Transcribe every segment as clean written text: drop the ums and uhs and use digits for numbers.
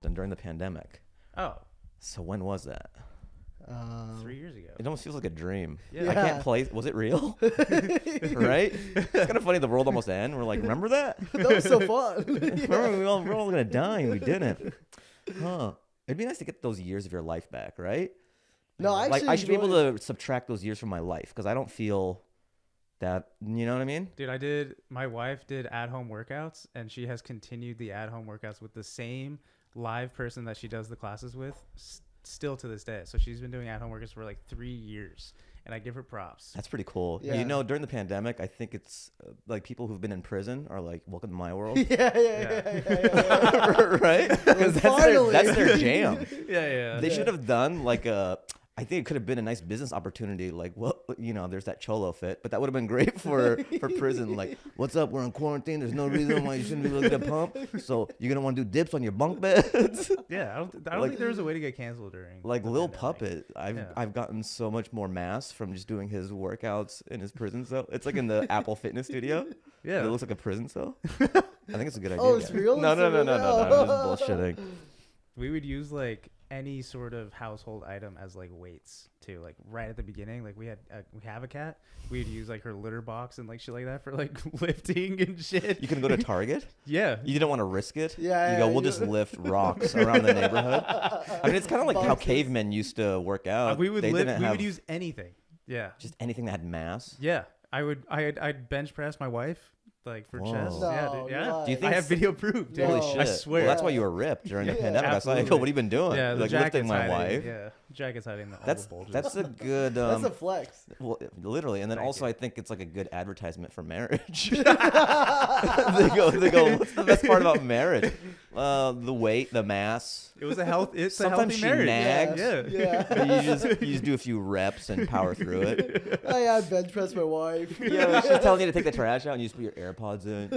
Then during the pandemic. Oh. So when was that? 3 years ago. It almost feels like a dream. Yeah. I can't place. Was it real? Right? It's kind of funny. The world almost ended. We're like, remember that? That was so fun. Remember we're all gonna die and we didn't. Huh? It'd be nice to get those years of your life back, right? No, I like I should be able enjoy to subtract those years from my life because I don't feel that. You know what I mean? Dude, my wife did at-home workouts, and she has continued the at-home workouts with the same live person that she does the classes with still to this day. So she's been doing at-home workouts for like 3 years, and I give her props. That's pretty cool. Yeah. You know, during the pandemic, I think it's like people who've been in prison are like, welcome to my world. Yeah. Right? Because that's their jam. Yeah. They should have done like I think it could have been a nice business opportunity. Like, well, you know, there's that cholo fit, but that would have been great for prison. Like, what's up? We're in quarantine. There's no reason why you shouldn't be looking at pump. So you're gonna want to do dips on your bunk beds. Yeah, I don't think there was a way to get canceled during. Like the Lil pandemic. Puppet, I've gotten so much more mass from just doing his workouts in his prison cell. It's like in the Apple Fitness studio. Yeah, it looks like a prison cell. I think it's a good idea. Oh, it's real? No. I'm just bullshitting. we would use like any sort of household item as like weights too. Like right at the beginning, like we have a cat. We'd use like her litter box and like shit like that for like lifting and shit. You can go to Target. Yeah. You didn't want to risk it. Yeah. You go, we'll just lift rocks around the neighborhood. I mean, it's kind of like how cavemen used to work out. We would use anything. Yeah. Just anything that had mass. Yeah. I'd bench press my wife. Like for chest, No, yeah, dude, yeah. Do you think I have video proof, dude. Holy No. shit! I swear. Well, that's why you were ripped during the pandemic. I saw you. Absolutely. What have you been doing? Yeah, the like lifting jacket's my hiding. wife. Yeah, jacket's hiding the That's bulges. that's a good. That's a flex. Well, literally, and then Thank also you. I think it's like a good advertisement for marriage. they go. What's the best part about marriage? The weight, the mass. It was a health. It's Sometimes a she healthy marriage. nags. Yeah. But you just do a few reps and power through it. I bench press my wife. Yeah, she's telling you to take the trash out and you just put your AirPods in.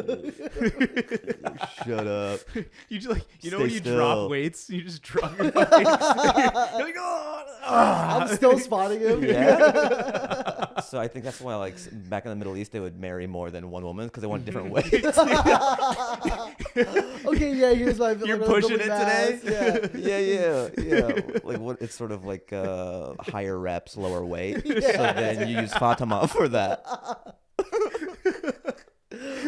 Shut up. You just like Stay when you still. drop weights, you just drop your fucking. You're like, oh, I'm still spotting him. Yeah. So I think that's why, like, back in the Middle East, they would marry more than one woman because they want different weights. Okay, yeah, here's my. You're pushing it mass. today? Yeah. Like what? It's sort of like higher reps, lower weight. So then you use Fatima for that.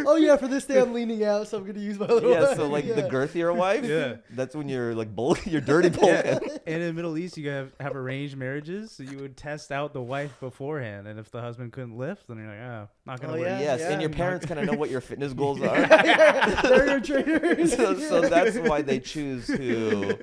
Oh yeah, for this day I'm leaning out, so I'm gonna use my little. Yeah. So like the girthier wife. Yeah. That's when you're like bulky. You're dirty bulking. And in the Middle East, you have arranged marriages, so you would test out the wife beforehand, and if the husband couldn't lift, then you're like, oh, not gonna Oh, work. yeah. Yes, and your parents kind of know what your fitness goals are. They're your trainers. So that's why they choose who.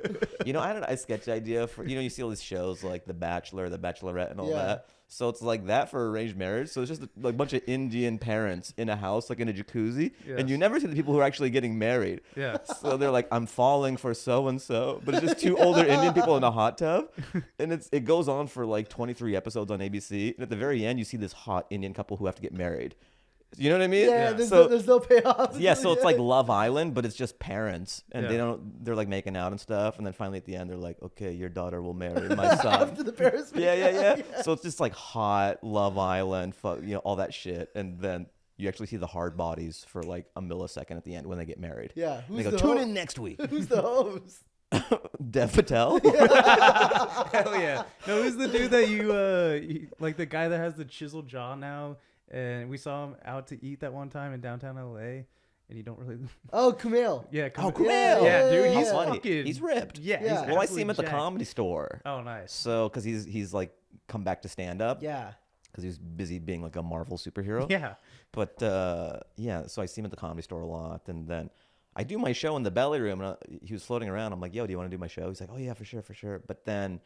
You know, I had a sketch idea for, you know, you see all these shows like The Bachelor, The Bachelorette, and all Yeah. that. So it's like that for arranged marriage. So it's just like a bunch of Indian parents in a house, like in a jacuzzi, Yes. and you never see the people who are actually getting married. Yeah. So they're like, I'm falling for so and so, but it's just two older Indian people in a hot tub, and it goes on for like 23 episodes on ABC, and at the very end, you see this hot Indian couple who have to get married. You know what I mean? Yeah, there's, So- there's no payoff. Yeah, so it's like Love Island, but it's just parents, and Yeah. they're like making out and stuff, and then finally at the end they're like, okay, your daughter will marry my son. after the parents. Yeah. So it's just like hot Love Island, all that shit, and then you actually see the hard bodies for like a millisecond at the end when they get married. Yeah. And they Who's go, the tune host? in next week. Who's the host? Dev Patel. Hell yeah. No, who's the dude that you like the guy that has the chiseled jaw now? And we saw him out to eat that one time in downtown LA, and you don't really. Oh, Kumail. Yeah, Kumail. Yeah, dude, Yeah. he's Funny. fucking. He's ripped. Yeah. Yeah. He's Well, I see him at the absolutely jacked. Comedy Store. Oh, nice. So, because he's like come back to stand up. Yeah. Because he was busy being like a Marvel superhero. Yeah. But yeah, so I see him at the Comedy Store a lot, and then I do my show in the belly room, and he was floating around. I'm like, yo, do you want to do my show? He's like, oh yeah, for sure. But then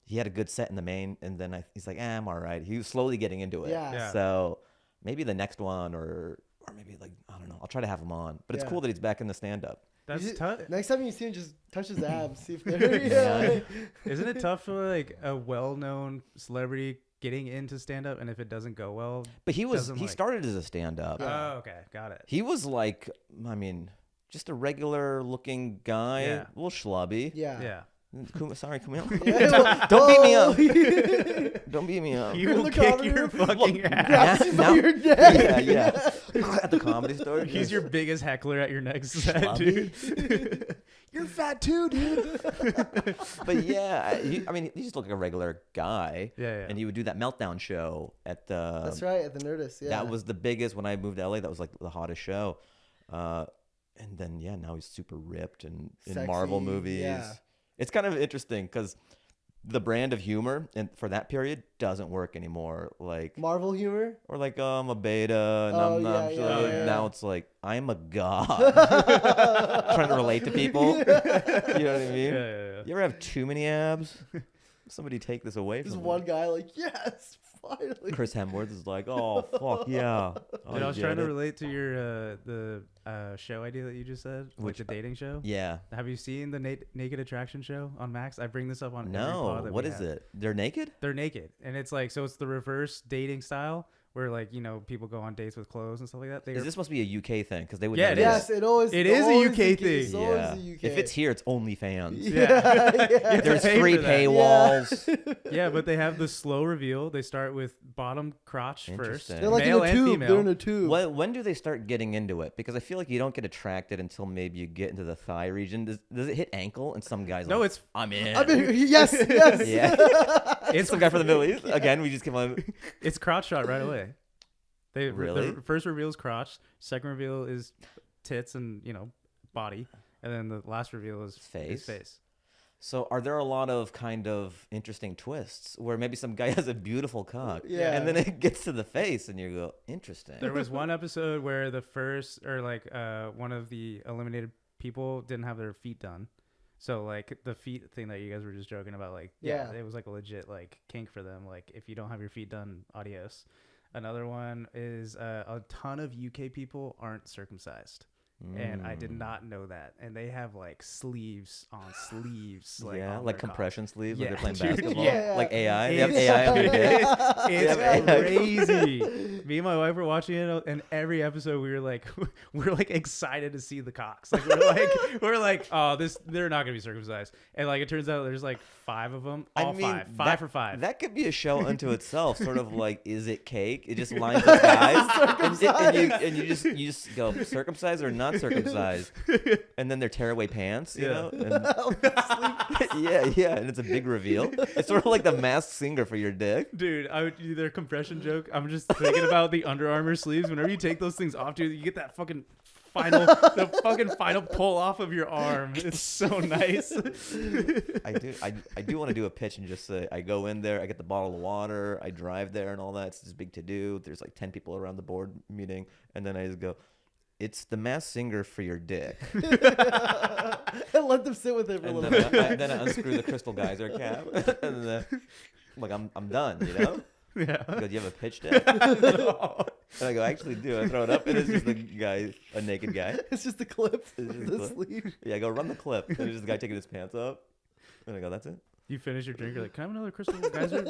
he had a good set in the main, and then he's like, I'm all right. He was slowly getting into it. Yeah. So maybe the next one, or maybe like, I don't know. I'll try to have him on. But it's Yeah. cool that he's back in the stand-up. That's tough. Next time you see him, just touch his abs. See if they're. Yeah. Isn't it tough for like a well-known celebrity getting into stand-up, and if it doesn't go well? But he Doesn't like- started as a stand-up. Yeah. Oh, okay, got it. He was like, I mean, just a regular-looking guy, Yeah. a little schlubby. Yeah. Yeah. Sorry, Kumail. Yeah. Don't beat me Oh. up. Don't beat me up. He You're in will the kick comedy your room? fucking ass. Grabs you by now- your neck. Yeah. At the Comedy Store. He's your biggest heckler at your next set, Schlubby. dude. You're fat too, dude. But yeah, I mean, he just looked like a regular guy. Yeah. And he would do that meltdown show at the. That's right, at the Nerdist. Yeah. That was the biggest when I moved to LA. That was like the hottest show. And then now he's super ripped and in Sexy, Marvel movies. yeah. It's kind of interesting because the brand of humor and for that period doesn't work anymore. Like Marvel humor. or like I'm a beta and Oh, I'm not yeah, sure. yeah. Now it's like I'm a god. Trying to relate to people. You know what I mean? Yeah. You ever have too many abs? Somebody take this away This from me. one guy, like, yes, finally. Chris Hemsworth is like, oh fuck yeah. Dude, I was trying to get it. relate to your the show idea that you just said, Which, the dating show. Yeah. Have you seen the Naked Attraction show on Max? I bring this up on every No. pod that What we is have. it? They're naked? They're naked, and it's like so it's the reverse dating style where like people go on dates with clothes and stuff like that. Is this supposed to be a UK thing? Because they would. Yeah, know it this. Yes, it always. It is a always UK the thing. case, it's always Yeah. the UK. If it's here, it's OnlyFans. Yeah. There's pay free for that. paywalls. Yeah, but they have the slow reveal. They start with bottom crotch first, Interesting. They're like male in a and tube. female. They're in a tube. When do they start getting into it? Because I feel like you don't get attracted until maybe you get into the thigh region. Does it hit ankle? And some guys No, like, it's I'm in. I mean, yes. yeah. it's Some guy from the Middle East. Again, we just came on. it's crotch shot right away. Really? The first reveal is crotch. Second reveal is tits and body, and then the last reveal is face. So are there a lot of kind of interesting twists where maybe some guy has a beautiful cock Yeah. and then it gets to the face and you go, interesting. There was one episode where the first or like one of the eliminated people didn't have their feet done. So like the feet thing that you guys were just joking about, like Yeah. it was like a legit like kink for them. Like if you don't have your feet done, adios. Another one is a ton of UK people aren't circumcised. And I did not know that. And they have like sleeves on sleeves. Like, yeah, on like their cock. compression sleeves when Yeah, they're playing dude, basketball. yeah. Like AI. They It's- have AI on their dick. It's Yeah. crazy. Me and my wife were watching it, and every episode we were like, excited to see the cocks. Like we're like, oh, they're not gonna be circumcised. And like it turns out there's like 5 of them, all five for 5. That could be a show unto itself. Sort of like, is it cake? It just lines up guys, and you just go circumcised or not circumcised, and then they're tearaway pants, you know. And, yeah, and it's a big reveal. It's sort of like the Masked Singer for your dick. Dude, I would do their compression joke. I'm just thinking about the Under Armour sleeves. Whenever you take those things off, dude, you get that fucking final pull off of your arm. It's so nice. I do want to do a pitch and just say I go in there, I get the bottle of water, I drive there and all that. It's this big to do. There's like 10 people around the board meeting, and then I just go, it's the Masked Singer for your dick. And let them sit with it for a And little then bit. I unscrew the crystal geyser cap, and then like I'm done, you know. Yeah. I go, do you have a pitch deck? And I go, I actually do. I throw it up, and it's just the guy, a naked guy. It's just a clip. It's just The a clip. sleeve. Yeah, I go, run the clip, and it's just the guy taking his pants up, and I go, that's it. You finish your drink, you're like, can I have another crystal geyser?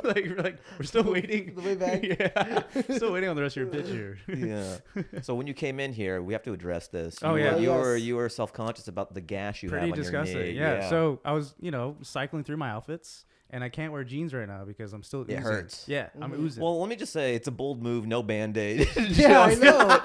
like, we're still waiting. The way back. Yeah. Still waiting on the rest of your pitch here. Yeah. So when you came in here, we have to address this. Oh, yeah. You were self-conscious about the gash you Pretty have on disgusting. your knee. Yeah. So I was, cycling through my outfits, and I can't wear jeans right now because I'm still oozing. It hurts. Yeah, I'm oozing. Well, let me just say, it's a bold move. No Band-Aid. Yeah, I know.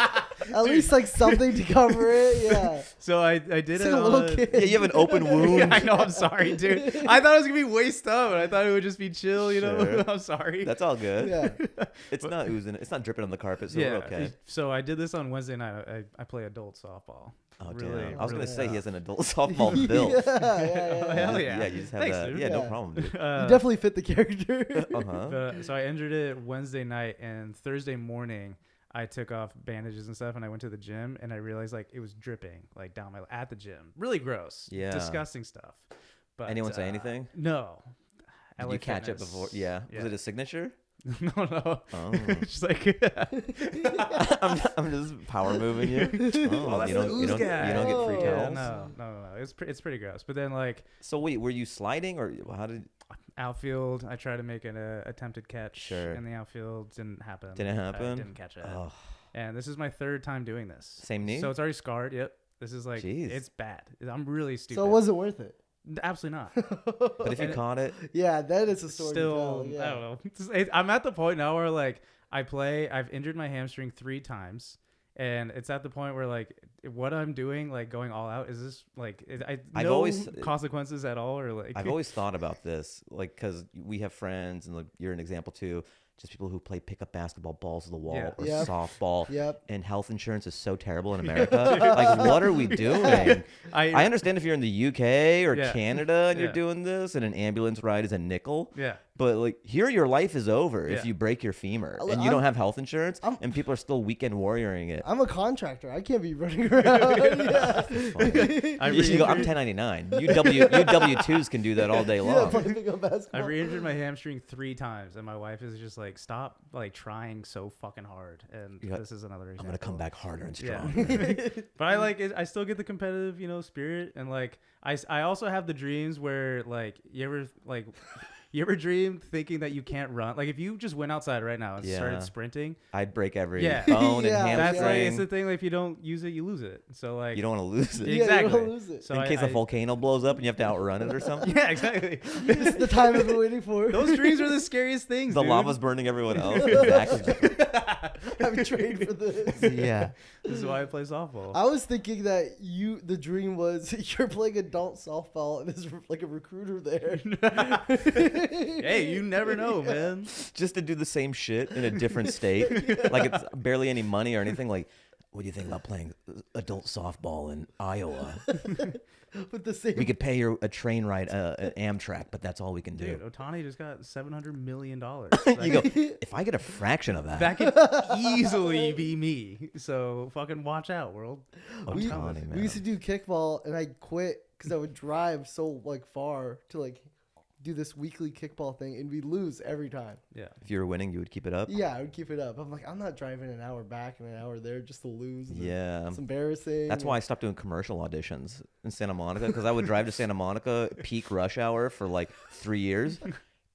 At least like something to cover it. Yeah. So I did It's it like a little on- kid. Yeah, you have an open wound. Yeah, I know. I'm sorry, dude. I thought it was gonna be waist up, and I thought it would just be chill. Sure. I'm sorry. That's all good. Yeah. It's not oozing. It's not dripping on the carpet, so we're okay. So I did this on Wednesday night. I play adult softball. Oh, Really, damn. I was going to really say he tough. has an adult softball build. Yeah. Hell yeah. Yeah, you just have Thanks, that. dude. Yeah, no Yeah. problem, dude. You definitely fit the character. Uh-huh. So I injured it Wednesday night, and Thursday morning I took off bandages and stuff, and I went to the gym, and I realized like it was dripping like down my at the gym. Really gross. Yeah. Disgusting stuff. But Anyone say anything? No. Did LA you catch it Fitness. before? Yeah. Was it a signature? No. Oh. Just like I'm just power moving you. Oh, that's you the don't ooze guy. get free Oh. towels. no. It's pretty gross. But then like So wait, were you sliding or how did? outfield, I tried to make an attempted catch Sure. in the outfield. Didn't happen. Didn't I happen? didn't catch it. Oh, And this is my 3rd time doing this. same knee. So it's already scarred. Yep. This is like Jeez. it's bad. I'm really stupid. So it wasn't worth it. Absolutely not. But if you and it- caught it, Yeah, that is a story. Still, to tell. Yeah. I don't know. I'm at the point now where like I've injured my hamstring 3 times, And it's at the point where like what I'm doing, like going all out, is this like I've no always- consequences at all, or like I've always thought about this, like, because we have friends, and like, you're an example too. Just people who play pickup basketball, balls to the wall, Yeah. or Yep. softball. Yep. And health insurance is so terrible in America. Like, what are we doing? I understand if you're in the UK or Yeah. Canada and Yeah. you're doing this, and an ambulance ride is a nickel. yeah. But like here, your life is over if Yeah. you break your femur I'm- and you don't have health insurance, I'm- and people are still weekend warrioring it. I'm a contractor. I can't be running around. Yeah. I You should go, I'm re-injured- 1099. You W2s can do that all day Yeah, long. playing pickup I basketball. re-injured my hamstring 3 times, and my wife is just like, stop like trying so fucking hard. And You got- this is another example. I'm gonna come back harder and Yeah. stronger. But I like it. I still get the competitive, spirit, and like I also have the dreams where like you ever dream thinking that you can't run? Like if you just went outside right now and Yeah. started sprinting, I'd break every Yeah. bone Yeah. and that's like it's hamstring. the thing. Like if you don't use it, you lose it. So like You don't want to lose it. Yeah, you exactly. don't lose it. So in case a a volcano blows up and you have to outrun it or something. Yeah, exactly. It's the time I've been waiting for. Those dreams are the scariest things. The dude. lava's burning everyone else. Exactly. I've trained for this. Yeah. This is why I play softball. I was thinking that the dream was you're playing adult softball and there's like a recruiter there. Hey, you never know, man. Just to do the same shit in a different state. Like it's barely any money or anything. Like, what do you think about playing adult softball in Iowa? With the same. We could pay you a train ride at Amtrak, but that's all we can Dude, do. Otani just got $700 million. You go, if I get a fraction of that. That could easily be me. So fucking watch out, world. I'm we, telling Otani, you. man. we used to do kickball and I quit because I would drive so like far to like do this weekly kickball thing and we'd lose every time. Yeah. If you were winning, you would keep it up. Yeah, I would keep it up. I'm like, I'm not driving an hour back and an hour there just to lose. Yeah. It's embarrassing. That's why I stopped doing commercial auditions in Santa Monica, because I would drive to Santa Monica peak rush hour for like 3 years,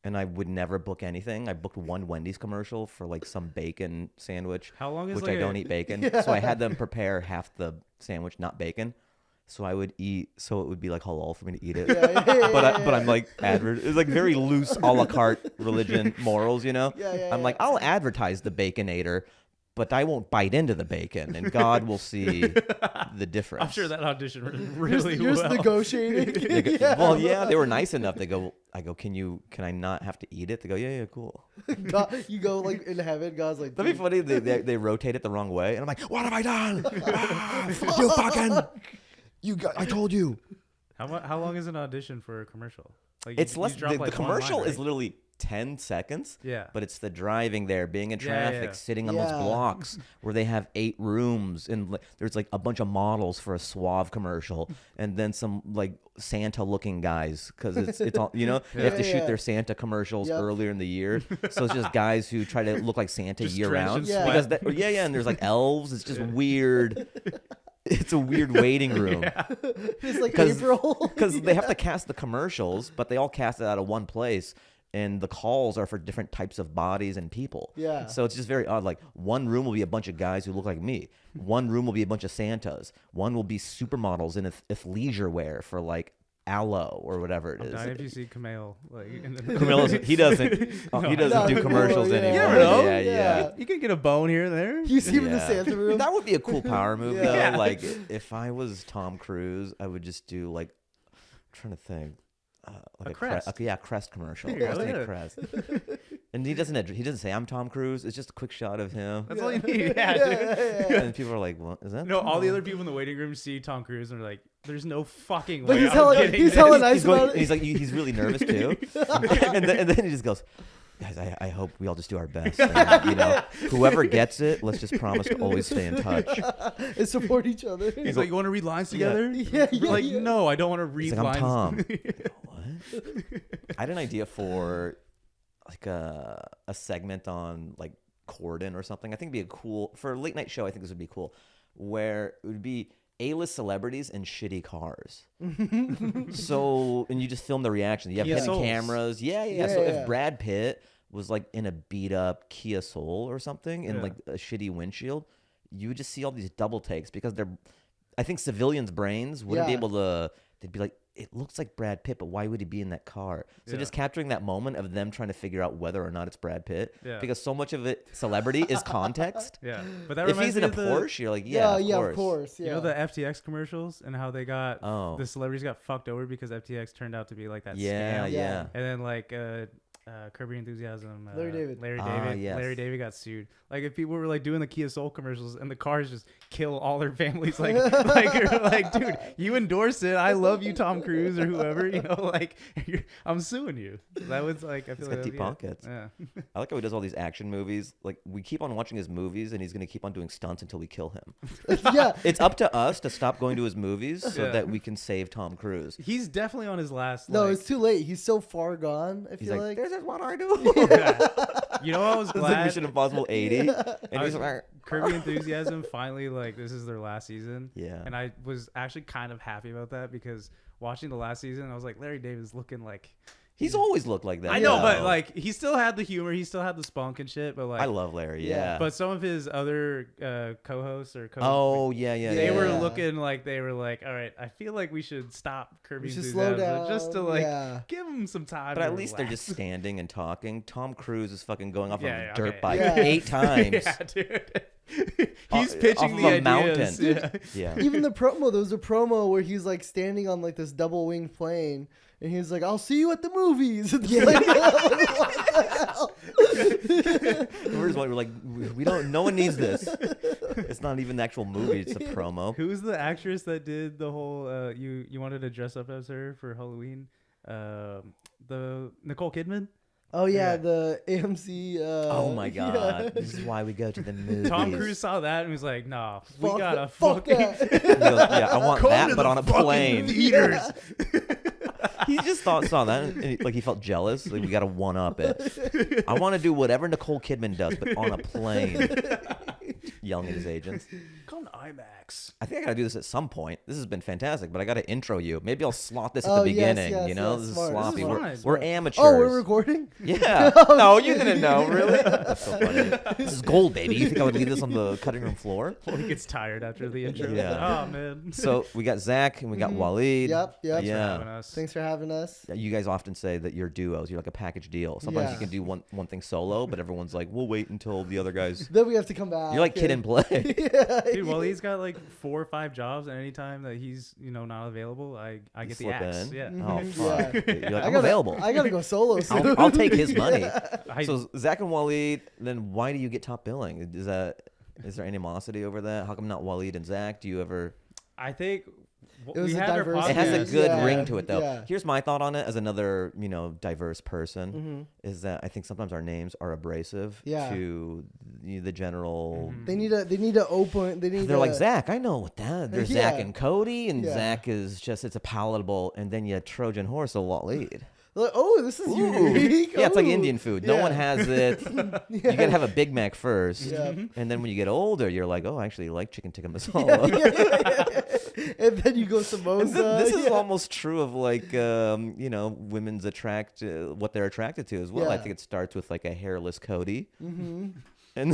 and I would never book anything. I booked one Wendy's commercial for like some bacon sandwich, How long is which like I don't eat bacon. So I had them prepare half the sandwich, not bacon. So I would eat, so it would be like halal for me to eat it. But I'm like, it's like very loose a la carte religion morals, you know? I'm like, I'll advertise the Baconator, but I won't bite into the bacon, and God will see the difference. I'm sure that audition went really You're just well. negotiating. They go, well, yeah, they were nice enough. They go, I go, can I not have to eat it? They go, yeah, cool. God, you go like in heaven. God's like, That'd be funny. They rotate it the wrong way, and I'm like, what have I done? You fucking, I told you. How long is an audition for a commercial? Like It's you less. drop, The like, one commercial line, is right? literally 10 seconds. Yeah. But it's the driving there, being in Yeah, traffic, yeah. sitting on those Yeah. blocks where they have 8 rooms, and there's like a bunch of models for a Suave commercial, and then some like Santa-looking guys, because it's all, they have to Yeah, shoot yeah. their Santa commercials Yep. earlier in the year, so it's just guys who try to look like Santa Just year drenched round. in Yeah. Because and there's like elves. It's just weird. It's a weird waiting room. it's like 'Cause- April. Because they have to cast the commercials, but they all cast it out of one place, and the calls are for different types of bodies and people. Yeah. So it's just very odd. Like one room will be a bunch of guys who look like me. One room will be a bunch of Santas. One will be supermodels in athleisure wear for like Aloe or whatever it I'm is. dying if you see Camille. Like, He doesn't do No, commercials yeah. anymore. You never know. Yeah, Yeah. you can get a bone here and there. You see him in the Yeah. Santa room. That would be a cool power move, though. Yeah. Like, if I was Tom Cruise, I would just do, like, I'm trying to think. Like A crest. Crest commercial. There you go, Just a yeah. crest. And he doesn't say I'm Tom Cruise. It's just a quick shot of him. That's all you need. Yeah, dude. And people are like, "What is that?" No, all the Tom?" other people in the waiting room see Tom Cruise and they're like, "There's no fucking But way." he's I'm hella- getting he's this." hella nice He's going, about it. he's like, he's really nervous too. and then he just goes, "Guys, I hope we all just do our best. And, whoever gets it, let's just promise to always stay in touch." and support each other. He's like, "You want to read lines together?" Yeah, We're like, yeah. "No, I don't want to read He's like, "I'm lines." Tom." I go, what? I had an idea for like a segment on like Corden or something. I think it'd be for a late night show. I think this would be cool, where it would be A-list celebrities in shitty cars. And you just film the reaction. You have Kia hidden Souls. cameras. Yeah. Yeah, So yeah. if Brad Pitt was like in a beat up Kia Soul or something in Yeah. like a shitty windshield, you would just see all these double takes because I think civilians' brains wouldn't be Yeah. able to. They'd be like, it looks like Brad Pitt, but why would he be in that car? So Yeah. just capturing that moment of them trying to figure out whether or not it's Brad Pitt, Yeah. because so much of it celebrity is context. Yeah, but that If reminds he's in me a of the, Porsche, you're like, yeah, of course. Yeah. you know, the FTX commercials and how they got Oh. the celebrities got fucked over because FTX turned out to be like that Yeah, scam. yeah. And then like Curb Your Enthusiasm, Larry David. Yes. Larry David got sued. Like if people were like doing the Kia Soul commercials and the cars just kill all their families, like like dude, you endorse it. I love you, Tom Cruise or whoever. You know, like I'm suing you. That was like I feel He's like got deep pockets. Yeah. I like how he does all these action movies. Like we keep on watching his movies, and he's gonna keep on doing stunts until we kill him. Yeah. It's up to us to stop going to his movies so Yeah. that we can save Tom Cruise. He's definitely on his last. No, like, it's too late. He's so far gone. I He's feel like, like. "This is what I do." You know, I was It's like glad Mission Impossible 80, and I he's was- like, Curb Your Enthusiasm finally, like, this is their last season. Yeah. And I was actually kind of happy about that because watching the last season, I was like, Larry David's looking like. he's always looked like that. I know, though. but like, he still had the humor, he still had the spunk and shit, but like. I love Larry. Yeah. Yeah. But some of his other co-hosts or oh yeah, yeah. they yeah. were Yeah. looking like they were like, all right, I feel like we should stop Curb We Your should slow Enthusiasm down. just to like Yeah. give him some time. But to at least they're relax. just standing and talking. Tom Cruise is fucking going off Yeah, of a yeah, dirt okay. bike Yeah. 8 times. yeah, dude. He's Off- pitching off the of a ideas. mountain. Yeah. Yeah. Even the promo, there was a promo where he's like standing on like this double winged plane, and he's like, "I'll see you at the movies." It's like, what the hell? We're like, we don't. No one needs this. It's not even the actual movie. It's a promo. Who's the actress that did the whole? You wanted to dress up as her for Halloween? The Nicole Kidman. Oh yeah, Yeah. the AMC. Oh my god! yeah. This is why we go to the movies. Tom Cruise saw that and was like, "Nah, we Fuck gotta that- fuck fucking." that. He goes, yeah, I want Come that, to but the on a fucking plane. theaters. He just saw that, and like he felt jealous. Like we got to one up it. I want to do whatever Nicole Kidman does, but on a plane. Yelling at his agents. Come to IMAX. I think I got to do this at some point. This has been fantastic, but I got to intro you. Maybe I'll slot this at Oh, the yes, beginning. yes, you know, yes, this is smart. This is sloppy. fine. We're Smart. amateurs. Oh, we're recording. Yeah. Oh, No, you shit. didn't know, really? That's so funny. This is gold, baby. You think I would leave this on the cutting room floor? Well, he gets tired after the intro. Yeah. Oh man. So we got Zach and we got Wahlid. Yep, yep. Yeah. Having us. Thanks for having us. You guys often say that you're duos. You're like a package deal. Sometimes you Yeah. can do one thing solo, but everyone's like, we'll wait until the other guys. Then we have to come back. You're like kid and play. Yeah. Dude, well, he's got like 4 or 5 jobs, and anytime that he's not available, I get the slip axe. in. Yeah. Oh, Mhm, fuck. yeah. You're like, I I'm gotta, available. I gotta go solo soon. I'll take his money. I- So Zach and Wahlid, then why do you get top billing? Is there animosity over that? How come not Wahlid and Zach? Do you ever? I think It was we a had our diverse It has a Yes, good yeah, ring to it, though. yeah. Here's my thought on it as another, diverse person, Mhm. is that I think sometimes our names are abrasive Yeah. to the general. Mhm. They need to open. They need. They're like to- Zach. I know what that. There's Zach Yeah. and Cody, and Yeah. Zach is just it's a palatable, and then you Trojan horse a Wahlid. Like, oh, this is Ooh. unique. Yeah, it's like Ooh. Indian food. No Yeah. one has it. You gotta have a Big Mac first, Yeah. and then when you get older, you're like, oh, I actually like chicken tikka Yeah, masala. yeah. And then you go And samosa. this is yeah. almost true of like women's what they're attracted to as well. I Yeah. think it starts with like a hairless Cody, Mhm. and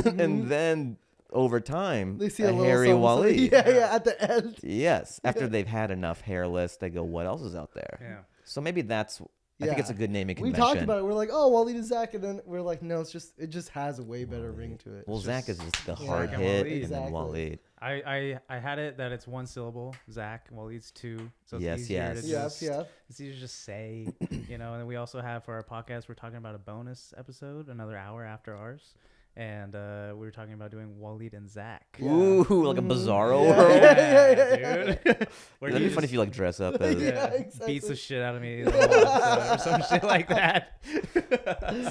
then over time They see a a little hairy samosa. Wahlid. Yeah, at the end. Yes, after they've had enough hairless, they go, what else is out there? Yeah. So maybe that's. I think Yeah. it's a good naming We convention. talked about it. We're like, oh, Wahlid and Zach, and then we're like, no, it just has a way better ring to it. Well, It's Zach just- is just the Yeah. hard Zach and hit, Wahlid. and then Exactly. Wahlid. I had it that it's 1 syllable, Zach. Well, it's 2, so it's Yes, easier yes. to Yep, just yep. it's easier to just say, And then we also have for our podcast, we're talking about a bonus episode, another hour after ours, and we were talking about doing Wahlid and Zach. Yeah. Ooh, like a Mhm. bizarro Yeah. world. Yeah. dude. Where That'd he be funny if you like dress up as. Yeah, yeah, exactly. beats the shit out of me the whole episode or some shit like that.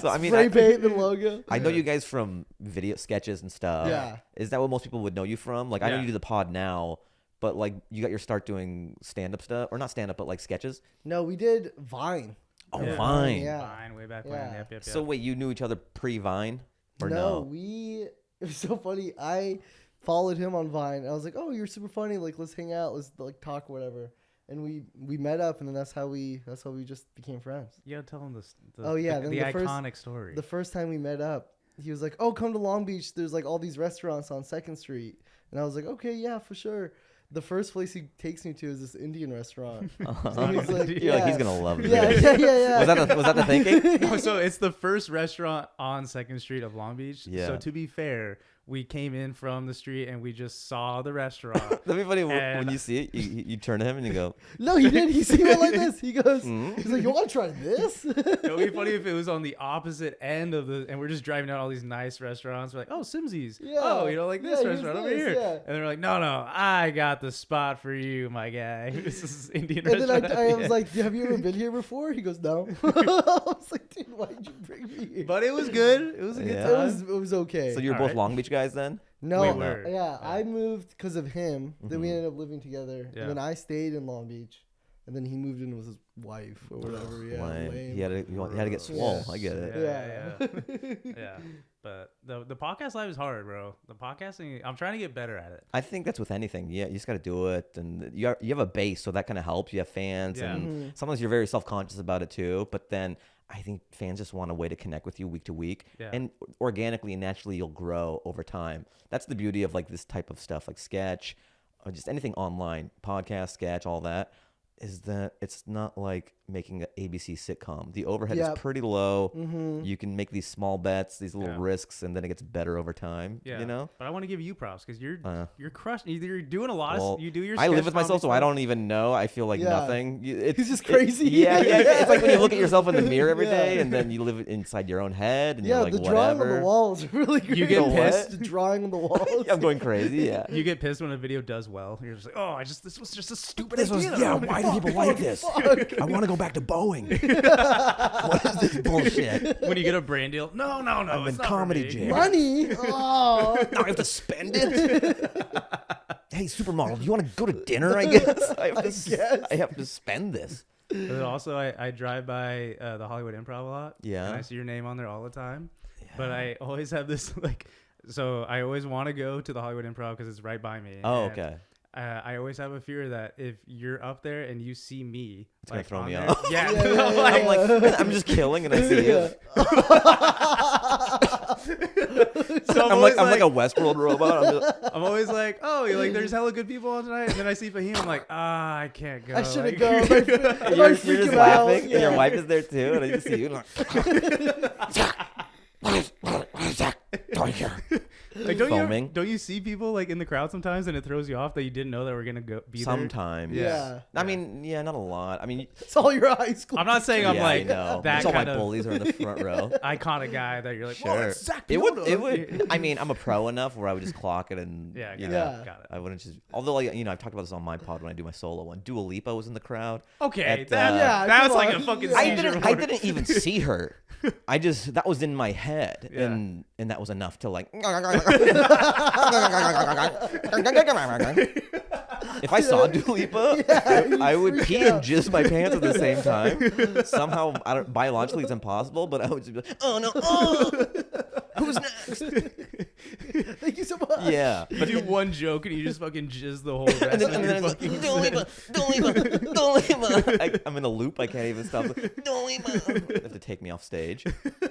So I mean, Spray paint the logo. I know you guys from video sketches and stuff. Yeah. Is that what most people would know you from? Like, I know Yeah. you do the pod now, but like, you got your start doing stand-up stuff, or not stand-up, but like sketches. No, we did Vine. Oh, Yeah. Vine. Yeah. Fine, way back when. Yeah. Yep. So wait, you knew each other pre-Vine, or no? It was so funny. I followed him on Vine. I was like, oh, you're super funny. Like, let's hang out. Let's like talk, whatever. And we met up, and then that's how we just became friends. You gotta tell him this. Oh, yeah, then the the first- iconic story. The first time we met up, he was like, oh, come to Long Beach. There's like all these restaurants on 2nd Street. And I was like, okay, yeah, for sure. the first place he takes me to is this Indian restaurant. Uh-huh. So he's like, You're like, he's gonna love this. Yeah. Was that the thinking? No, so it's the first restaurant on 2nd Street of Long Beach. Yeah. So to be fair, we came in from the street and we just saw the restaurant. That'd be funny when And- you see it. You turn to him and you go, No, he did. He see it like this. He goes, Mm. he's like, you want to try this? It would be funny if it was on the opposite end of the, and we're just driving down all these nice restaurants. We're like, oh, Simsies. Yeah. Oh, you know, like this Yeah, here's restaurant over this, here. yeah. And they're like, no, I got the spot for you, my guy. This is Indian And restaurant. then I was like, have you ever been here before? He goes, no. I was like, dude, why'd you bring me here? But it was good. It was a good Yeah. time. It was okay. so you're All both right. Long Beach guys then? No, We were. yeah, I moved because of him. Then we Mhm. ended up living together. Yeah. And then I stayed in Long Beach. And then he moved in with his wife or whatever. Yeah, Lame. lame. He had to get swole. I get it. Yeah. Yeah. But the podcast life is hard, bro. The podcasting, I'm trying to get better at it. I think that's with anything. Yeah, you just got to do it, and you have a base, so that kind of helps. You have fans, Yeah. and sometimes you're very self-conscious about it too. But then I think fans just want a way to connect with you week to week, Yeah. and organically and naturally you'll grow over time. That's the beauty of like this type of stuff, like sketch, or just anything online, podcast, sketch, all that. Is that it's not like making an ABC sitcom. The overhead Yep. is pretty low. Mm-hmm. You can make these small bets, these little Yeah. risks, and then it gets better over time. Yeah. You know. But I want to give you props because you're Uh, crushing. You're doing a lot Well, of. You do your. I live sketch with myself, so comedy I stuff. don't even know. I feel like Yeah. nothing. It's just crazy. Yeah. It's like when you look at yourself in the mirror every Yeah. day, and then you live inside your own head, and Yeah, you're like, the drawing whatever. on the walls is really good. You get The what? pissed. The drawing on the walls. I'm going crazy. Yeah. You get pissed when a video does well. You're just like, oh, this was just a stupid This was idea. why do people like this? I want to go back to Boeing. What is this bullshit? When you get a brand deal, no, I'm in it's not for comedy me. jam. Money. Oh. Now I have to spend it. Hey, supermodel, do you want to go to dinner? I guess I have to spend this. But then also, I drive by the Hollywood Improv a lot. Yeah. And I see your name on there all the time. But I always have this like, so I always want to go to the Hollywood Improv because it's right by me. Oh, And, okay. I always have a fear that if you're up there and you see me, It's gonna throw on me there- off. Yeah, Yeah, yeah, yeah. I'm like, I'm just killing, and I see you. So I'm like a Westworld robot. I'm just, I'm always like, oh, you're like, there's hella good people on tonight, and then I see Fahim, I'm like, I can't go. I shouldn't Like- go. and you're just laughing, and your Yeah. wife is there too, and I just see you. Like, Foaming. don't you see people like in the crowd sometimes, and it throws you off that you didn't know that we're gonna go be there? Sometimes. Yeah. I mean, yeah, not a lot. I mean, It's all your high school. I'm not saying I'm yeah, like I know. that It's all my kind of bullies are in the front row. iconic guy that you're like, Sure. whoa, that's Zach It would. Piota." It would. I mean, I'm a pro enough where I would just clock it and Yeah, you got know, Yeah. got it. I wouldn't just. Although, like, you know, I've talked about this on my pod when I do my solo one. Dua Lipa was in the crowd. Okay, At, Yeah, that's come like a on. fucking Yeah. I seizure. didn't. I didn't even see her. I just that was in my head, Yeah. and that was enough to like. If I saw Dua Lipa, I would freak pee out. and jizz my pants at the same time. Somehow, I don't, biologically, it's impossible, but I would just be like, "Oh no! Oh, who's next?" Thank you so much. Yeah, You do one joke and you just fucking jizz the whole rest and of then your it's fucking like, Dua Lipa, Dua Lipa, Dua Lipa. I'm in a loop. I can't even stop. Dua Lipa. They have to take me off stage.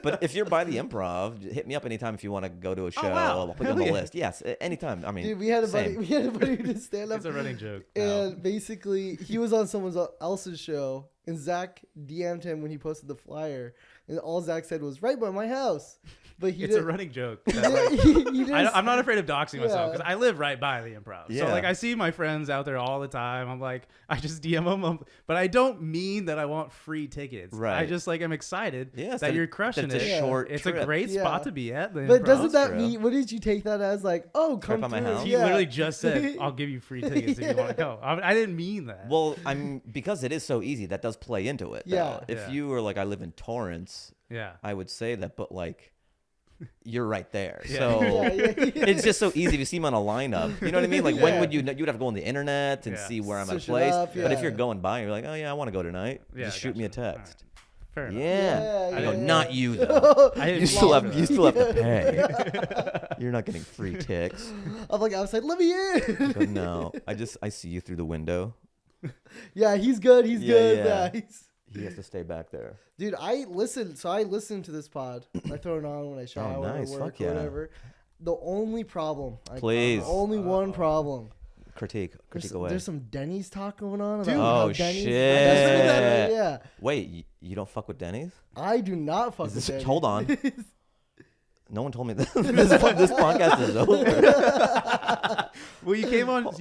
But if you're by the Improv, hit me up anytime if you want to go to a show. wow. I'll put you on Hell the yeah. list. Yes, anytime. I mean, Dude, we had a buddy. same. We had a buddy who did stand up. It's a running joke. And basically, he was on someone else's show, and Zach DM'd him when he posted the flyer, and all Zach said was "right by my house," but he It's a didn't. running joke. he didn't I'm not afraid of doxing myself Yeah. because I live right by the Improv. So Yeah. like I see my friends out there all the time. I'm like, I just DM them, but I don't mean that I want free tickets. I Right. just like I'm excited Yes, that you're crushing that's it. a short It's trip. a great Yeah. spot to be at. The But Improv. doesn't that true. mean? What did you take that as? Like, oh, come by my through. house? He Yeah. literally just said, "I'll give you free tickets if you want to go." I didn't mean that. Well, I'm because it is so easy. That does play into it. Yeah. Though. If Yeah. you were like, I live in Torrance, yeah. I would say that, but like, you're right there. Yeah. So Yeah. it's just so easy if you see him on a lineup. You know what I mean? Like, when Yeah. would you? You'd have to go on the internet and Yeah. see where I'm at a Search it place. up, But if yeah. you're going by, you're like, oh yeah, I want to go tonight. Yeah, Just shoot me a gotcha. All text. Fair enough. Yeah. Yeah, I go, yeah, not yeah. you though. I didn't You still mean have that. you still have to pay. You're not getting free ticks. I'm like outside. Let me I in. go, no, I see you through the window. Yeah, he's good. He's Yeah, good. yeah. Yeah, He has to stay back there. Dude, I listen. So I listen to this pod. I throw it on when I shower Oh, nice. or work Fuck or yeah. whatever. The only problem. Please. Only one problem. Critique away. There's some Denny's talk going on. Dude. Oh, Denny's, shit. Yeah. Wait, you don't fuck with Denny's? I do not fuck Is with this- Denny's. hold on. No one told me this. This podcast is over. Well, you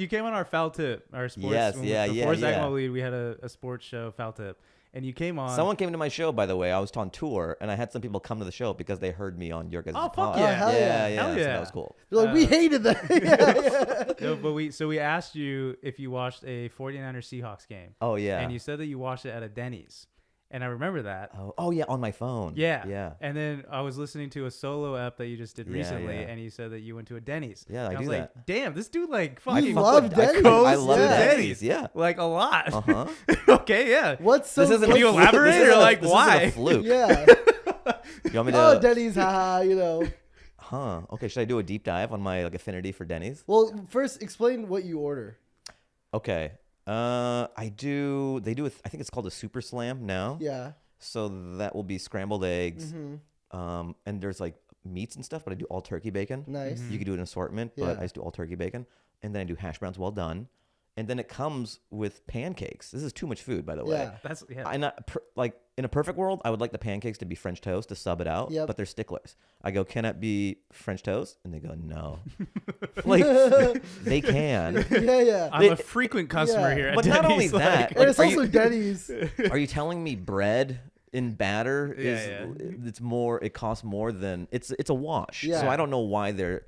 came on our Foul Tip, our sports. Yes, when yeah, before yeah, Zach yeah. Wahlid, we had a sports show, Foul Tip, and you came on. Someone came to my show, by the way. I was on tour, and I had some people come to the show because they heard me on your guys' Oh, fuck pod. yeah. hell yeah. yeah. Hell So yeah. that was cool. They're like, we hated that. No, but we asked you if you watched a 49ers Seahawks game, Oh, yeah. and you said that you watched it at a Denny's, and I remember that. Oh, yeah, on my phone. Yeah. Yeah. And then I was listening to a solo ep that you just did Yeah, recently, yeah. and you said that you went to a Denny's. Yeah, I And do was like, that. damn, this dude like You fucking love Denny's. I love Yeah. Denny's. Yeah. like a lot. Uh-huh. Okay, yeah. What's so This isn't Can a you fluke. elaborate, This isn't or, like, this why? Isn't a fluke. Yeah. You want me to? Oh, Denny's, haha, you know. Huh. Okay, should I do a deep dive on my affinity for Denny's? Well, first, explain what you order. Okay. I do. They do. I think it's called a Super Slam now. Yeah. So that will be scrambled eggs. Mm-hmm. And there's like meats and stuff, but I do all turkey bacon. Nice. You could do an assortment, but Yeah. I just do all turkey bacon. And then I do hash browns well done. And then it comes with pancakes. This is too much food, by the way. Yeah. That's yeah. I not like in a perfect world, I would like the pancakes to be French toast to sub it out. Yep. But they're sticklers. I go, can it be French toast? And they go, no. Like they can. Yeah. I'm a frequent customer Yeah. here at But Denny's. not only that, And like, it's are also you- Denny's. Are you telling me bread in batter is Yeah. it's more? It costs more than it's a wash. Yeah. So I don't know why they're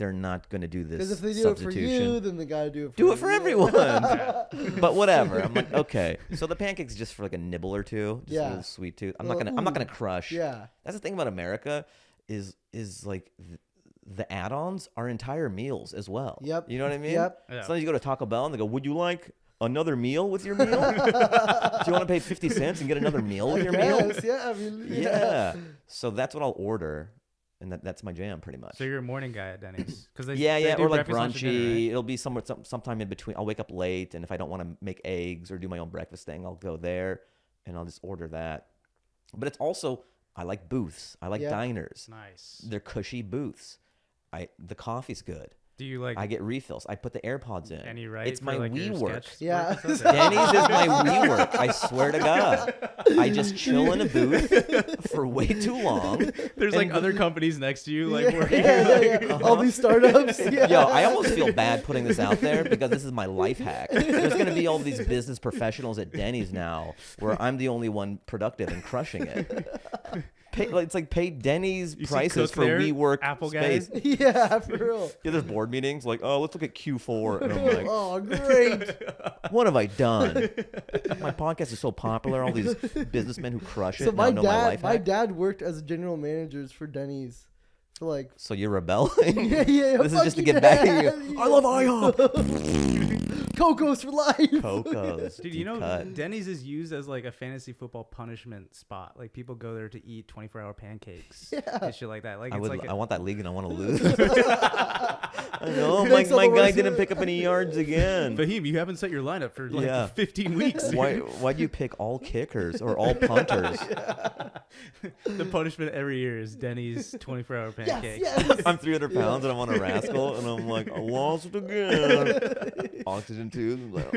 not going to do this. Because if they do it for substitution. you, then they gotta do it for Do it for you. everyone. But whatever. I'm like, okay. So the pancakes just for like a nibble or two, just a Yeah. little sweet tooth. I'm Well, not gonna crush. Yeah. That's the thing about America is like the add-ons are entire meals as well. Yep. You know what I mean? Yep. Yeah. Sometimes you go to Taco Bell and they go, "Would you like another meal with your meal? Do you want to pay 50 cents and get another meal with your meal?" Yes, yeah. I mean, Yeah. So that's what I'll order. And that's my jam, pretty much. So you're a morning guy at Denny's, because they Yeah, do or like breakfast, lunch, and dinner, brunchy. right? It'll be sometime in between. I'll wake up late, and if I don't want to make eggs or do my own breakfast thing, I'll go there, and I'll just order that. But it's also, I like booths. I like Yeah. diners. Nice. They're cushy booths. The coffee's good. Do you like? I get refills. I put the AirPods in. And you write It's for, my like, your WeWork. sketch Yeah. work and stuff? Denny's is my WeWork. I swear to God. I just chill in a booth for way too long. There's like other companies next to you, like yeah, working. yeah. All these startups. Yeah. Yo, I almost feel bad putting this out there because this is my life hack. There's going to be all these business professionals at Denny's now where I'm the only one productive and crushing it. It's like pay Denny's You see prices Cook for there, WeWork Apple space. guys? Yeah, for real. Yeah, there's board meetings like, oh, let's look at Q4. And I'm like, Oh, great. what have I done? My podcast is so popular. All these businessmen who crush it So now my know my life my hack. dad worked as a general manager for Denny's for like. So you're rebelling? Yeah. This is fuck just to you, get back at Dad. you. I love IHOP. Cocos for life. Cocos. Dude, you deep know, cut. Denny's is used as like a fantasy football punishment spot. Like people go there to eat 24-hour pancakes and shit like that. Like I it's like I want that league and I want to lose. I know my Makes all the guy worse. didn't pick up any yards again. Fahim, you haven't set your lineup for like Yeah. 15 weeks. dude. Why'd you pick all kickers or all punters? The punishment every year is Denny's 24-hour Yes, pancakes. yes. I'm 300 pounds and I'm on a rascal and I'm like, I lost it again. Oxygen tubes. I'm like,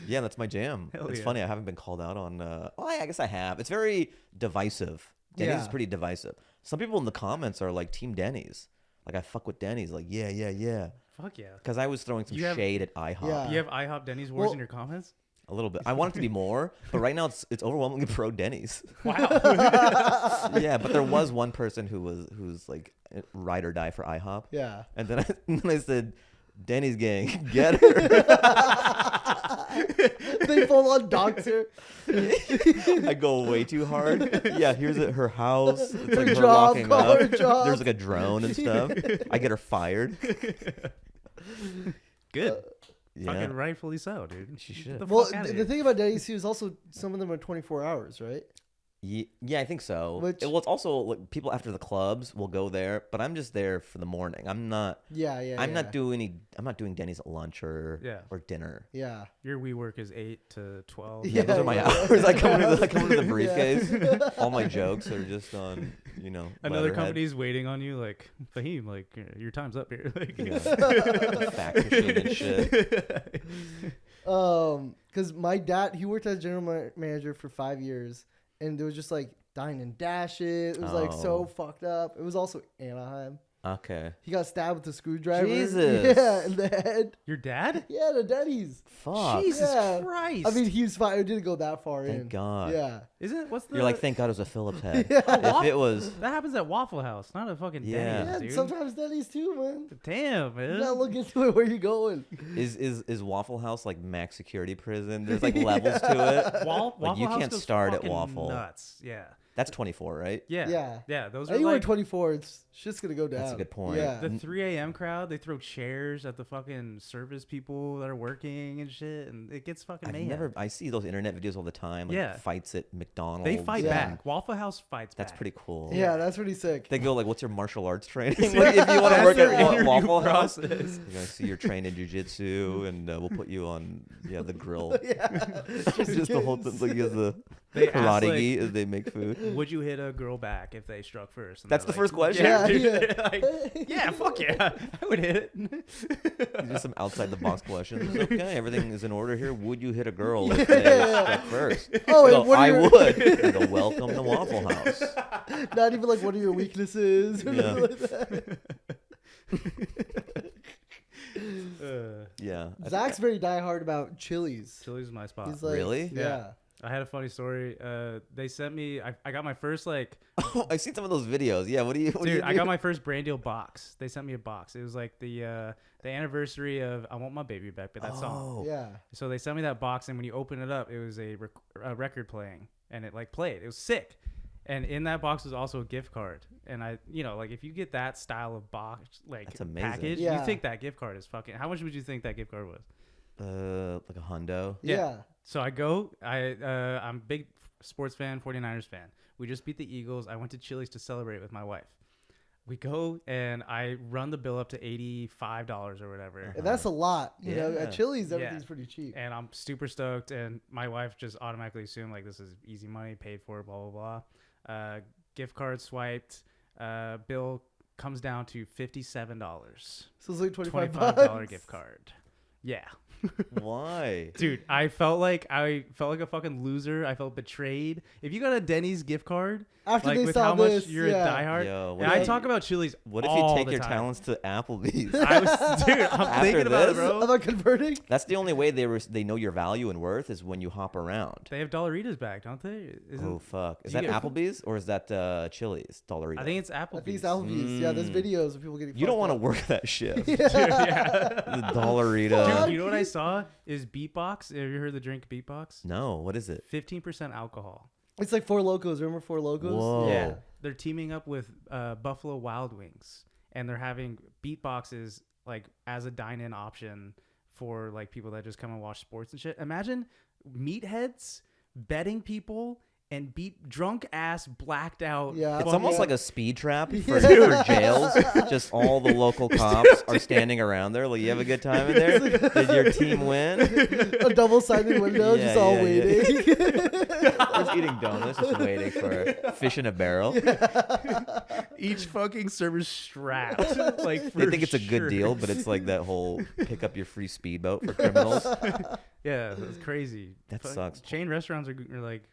yeah, that's my jam. Hell It's yeah. funny. I haven't been called out on. I guess I have. It's very divisive. Denny's is Yeah. pretty divisive. Some people in the comments are like Team Denny's. Like I fuck with Denny's. Like yeah. Fuck yeah. Because I was throwing some You have- shade at IHOP. Yeah. You have IHOP Denny's wars Well- in your comments? A little bit. I want it to be more, but right now it's overwhelmingly pro Denny's. Wow. Yeah, but there was one person who's like ride or die for IHOP, Yeah. and then I said, Denny's gang, get her. They full on doctor. I go way too hard. Yeah, here's her house. It's like her job, walking call up. her job. There's like a drone and stuff. I get her fired. Good. Yeah, Fucking rightfully so, dude. she Get should. the Well, fuck outta the here. thing about Denny's too is also some of them are 24 hours, right? Yeah, I think so. Which- Well, it's also like people after the clubs will go there, but I'm just there for the morning. I'm not. I'm not doing Denny's at lunch or dinner. Yeah. Your WeWork is 8 to 12. Yeah, those are my hours. I come into the briefcase. All my jokes are just on, Another letterhead. company's waiting on you, like, Fahim, like, your time's up here. Like, fax machine and shit. Because my dad, he worked as general manager for 5 years, and there was just like dine and dash it. It was like so fucked up. It was also Anaheim. Okay. He got stabbed with a screwdriver. Jesus. Yeah, in the head. Your dad? Yeah, the Denny's. Fuck. Jesus Yeah. Christ. I mean, he was fine. It didn't go that far in. Thank God. Yeah. Isn't it? What's the? You're like, thank God it was a Phillips head. Yeah. If it was, That happens at Waffle House, not a fucking Yeah. Denny's, Yeah, dude. sometimes Denny's too, man. Damn, man. You gotta look into it. Where you going? is Waffle House like max security prison? There's like levels to it. Waffle you House can't goes start at fucking Waffle. Nuts. Yeah. That's 24, right? Yeah. Yeah. Those are Anywhere like 24, it's shit's gonna go down. That's a good point. Yeah. the 3 a.m. crowd. They throw chairs at the fucking service people that are working and shit, and it gets fucking mayhem. I see those internet videos all the time. Like Yeah. fights at McDonald's. They fight Yeah. back. Waffle House fights That's back. pretty cool. Yeah, that's pretty sick. They go like, "What's your martial arts training?" Like, if you want to That's work their at interview Waffle House, process. you're gonna see you're trained in jujitsu, and we'll put you on the grill. Yeah. Just the whole thing, like, the They ask, karate like, gi as they make food. Would you hit a girl back if they struck first? And That's they're the like, first question? Yeah, Yeah, dude. Like, yeah, fuck yeah, I would hit it. Just some outside the box questions. Okay, everything is in order here. Would you hit a girl if they struck first? Oh, Go, and what I are your, would. They go, welcome to Waffle House. not even like what are your weaknesses or Yeah. nothing like that. Yeah. Zach's very diehard about Chili's. Chili's is my spot. He's like, Really? Yeah. I had a funny story. They sent me. I got my first like. Oh, I've seen some of those videos. Yeah. What do you Dude, I do? got my first brand deal box. They sent me a box. It was like the anniversary of "I Want My Baby Back" by that song. Yeah. So they sent me that box, and when you open it up, it was a record playing, and it like played. It was sick. And in that box was also a gift card. And I, like if you get that style of box, like That's amazing. package, Yeah. you think that gift card is fucking. How much would you think that gift card was? Like a hundo. Yeah. So I go. I'm a big sports fan, 49ers fan. We just beat the Eagles. I went to Chili's to celebrate with my wife. We go and I run the bill up to $85 or whatever. And that's a lot. You know, Yeah. at Chili's, Yeah. everything's pretty cheap. And I'm super stoked. And my wife just automatically assumed like this is easy money, paid for, blah blah blah. Gift card swiped. Bill comes down to $57. So it's like $25. $25 gift card. Yeah. Why? Dude, I felt like a fucking loser. I felt betrayed. If you got a Denny's gift card, After like they with saw how this, much you're yeah. a diehard, Yo, and I talk about Chili's. What if all you take the your time. talents to Applebee's? I was, dude. I'm After thinking about it, this? bro. About converting? That's the only way they know your value and worth is when you hop around. They have Dollaritas back, don't they? Oh fuck! Is Do you that get- Applebee's or is that Chili's? Dollarita. I think it's Applebee's. I think it's Applebee's. Yeah, there's videos of people getting You don't want to to work that shift. yeah. The Dollarita. Dude, you know what I saw is Beatbox. Have you heard the drink Beatbox? No, what is it? 15% alcohol. It's like Four Locos. Remember Four Locos? Whoa. Yeah, they're teaming up with Buffalo Wild Wings, and they're having beatboxes like as a dine-in option for like people that just come and watch sports and shit. Imagine meatheads betting people and beat drunk ass blacked out. Yeah. It's Fuck almost yeah. like a speed trap for jails. Just all the local cops are standing around there. Like, you have a good time in there? Did your team win? A double-sided window, Yeah, just all yeah, waiting. Just eating donuts, just waiting for fish in a barrel. Each fucking server's strapped. Like They for think it's a sure. good deal, but it's like that whole pick up your free speedboat for criminals. Yeah, it's crazy. That Fuck, sucks. Chain restaurants are like,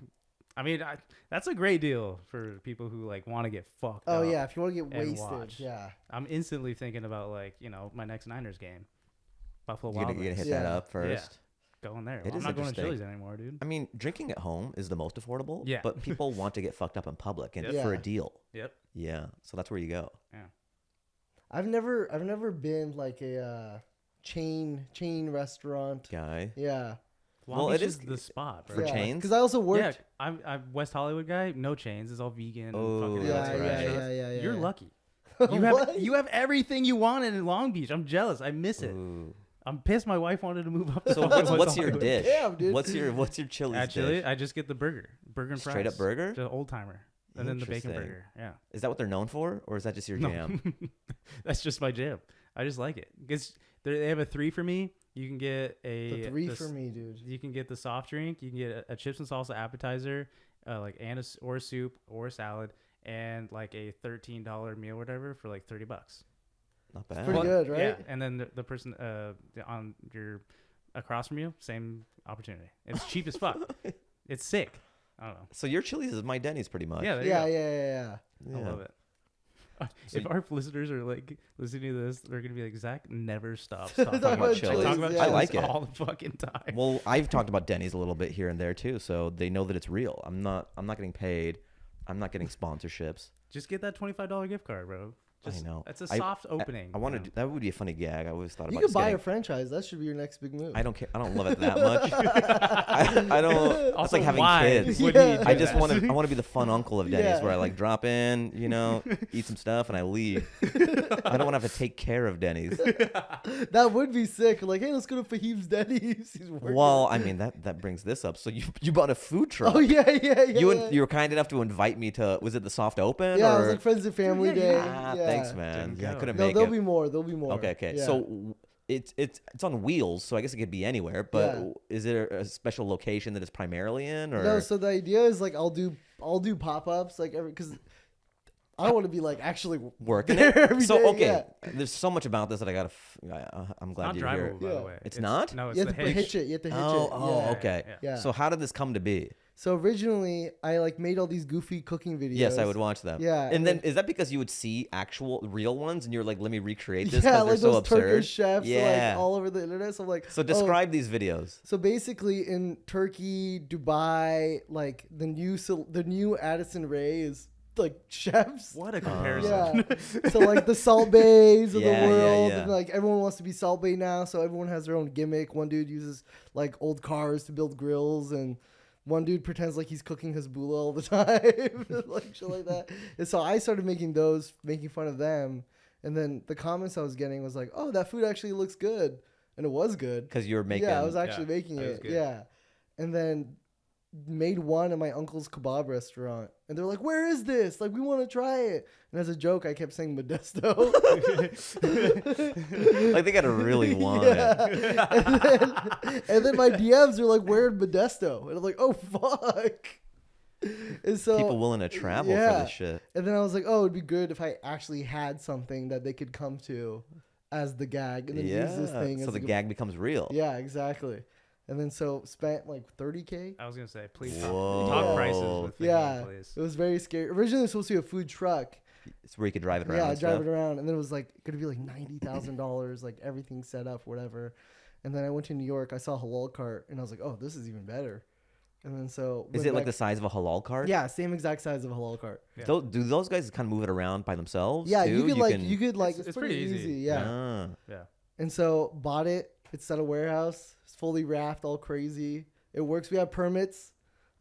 I mean, that's a great deal for people who like want to get fucked Oh up. yeah, if you want to get and wasted, watch. yeah. I'm instantly thinking about like, my next Niners game. Buffalo You're Wild gonna Wings. hit that Yeah. up first. Going there. It I'm is not going to interesting. Chili's anymore, dude. I mean, drinking at home is the most affordable. Yeah. But people want to get fucked up in public and Yep. for a Yeah. deal. Yep. Yeah. So that's where you go. I've never been like a chain restaurant. Guy. Yeah. Long Well, Beach it is is the spot, bro. for chains? Because I also Yeah, worked. I'm West Hollywood guy. No chains. It's all vegan. Oh, fucking Yeah, that's yeah, right. yeah. You're yeah. lucky. What? You have everything you wanted in Long Beach. I'm jealous. I miss it. Ooh. I'm pissed. My wife wanted to move up. To So what's your dish? Damn, dude. What's your Chili's At Chili, dish? I just get the burger and fries. Straight up burger? The old timer, and then the bacon Interesting. burger. Yeah. Is that what they're known for, or is that just your jam? No. That's just my jam. I just like it. Because they have a 3 for me. You can get The 3 for me, dude. You can get the soft drink. You can get a chips and salsa appetizer, or a soup or a salad, and like a $13 meal, whatever, for like $30. Not bad. Pretty good, right? Yeah. And then the person on your across from you, same opportunity. It's cheap as fuck. It's sick. I don't know. So your Chili's is my Denny's pretty much. Yeah. There you Yeah, go. yeah. I love it. So If our listeners are like listening to this, they're gonna be like, Zach never stops Talking talking about Chili's. Chili's. Talk about Yeah. I Chili's like it. all the fucking time. Well, I've talked about Denny's a little bit here and there too, so they know that it's real. I'm not getting paid. I'm not getting sponsorships. Just get that $25 gift card, bro. Just, I know. It's a soft opening. I want to. That would be a funny gag. I always thought You about. could just buy getting- a franchise. That should be your next big move. I don't care. I don't love it that much. I don't. It's Also, like having why kids. would Yeah. he do I just that? want to. I want to be the fun uncle of Denny's, Yeah. where I like drop in, eat some stuff, and I leave. I don't want to have to take care of Denny's. That would be sick. Like, hey, let's go to Fahim's Denny's. He's working. Well, I mean that brings this up. So you bought a food truck. Oh yeah. You were kind enough to invite me to. Was it the soft open? Yeah, or? it was like friends and family Yeah, day. Ah, Yeah. thanks, man. Didn't Yeah, I go. couldn't No, make there'll it. be more. There'll be more. Okay. Yeah. So it's on wheels, so I guess it could be anywhere. But Yeah. is there a special location that it's primarily in, or No, so the idea is like I'll do pop-ups like because I want to be like actually working there it? every So day, okay, yeah. there's so much about this that I gotta. I'm glad Not you're here. drivable, by the Yeah. way. It's not? No, it's You the have to hitch it. You have to hitch it. Oh, Yeah. okay. Yeah. So how did this come to be? So originally I like made all these goofy cooking videos. Yes, I would watch them. Yeah, and then is that because you would see actual real ones and you're like, let me recreate this Yeah, because like they're so those absurd? Turkish chefs Yeah. like all over the internet. So I'm like, So describe these videos. So basically, in Turkey, Dubai, like the new Addison Rae is like chefs. What a comparison. Yeah. So like the Salt Bays of Yeah, the yeah, world, yeah. and like everyone wants to be Salt Bay now. So everyone has their own gimmick. One dude uses like old cars to build grills, and one dude pretends like he's cooking Hezbollah all the time, like shit like that. And so I started making those, making fun of them. And then the comments I was getting was like, "Oh, that food actually looks good," and it was good. Because you're making. Yeah, I was actually making that was it. good. Yeah. And then made one at my uncle's kebab restaurant. And they're like, "Where is this? Like, we want to try it." And as a joke, I kept saying Modesto. Like they gotta really want it. Yeah. And then my DMs are like, "Where in Modesto?" And I'm like, "Oh, fuck." And so, People willing to travel for yeah. this shit. And then I was like, "Oh, it'd be good if I actually had something that they could come to as the gag and then use this thing." So as the a- gag becomes real. Yeah, exactly. And then so spent like $30K. I was gonna say, please Whoa. talk prices with Yeah, Fahim, please. it was very scary. Originally, it was supposed to be a food truck. It's where you could drive it around. Yeah, and drive stuff. it around, and then it was like going to be like $90,000, like everything set up, whatever. And then I went to New York. I saw a halal cart, and I was like, "Oh, this is even better." And then so Is went it like the back- size of a halal cart? Yeah, same exact size of a halal cart. Yeah. Do those guys kind of move it around by themselves? Yeah, too? you could like It's it's pretty pretty easy. easy. Yeah. Ah. Yeah. And so bought it. It's at a warehouse. It's fully wrapped, all crazy. It works. We have permits.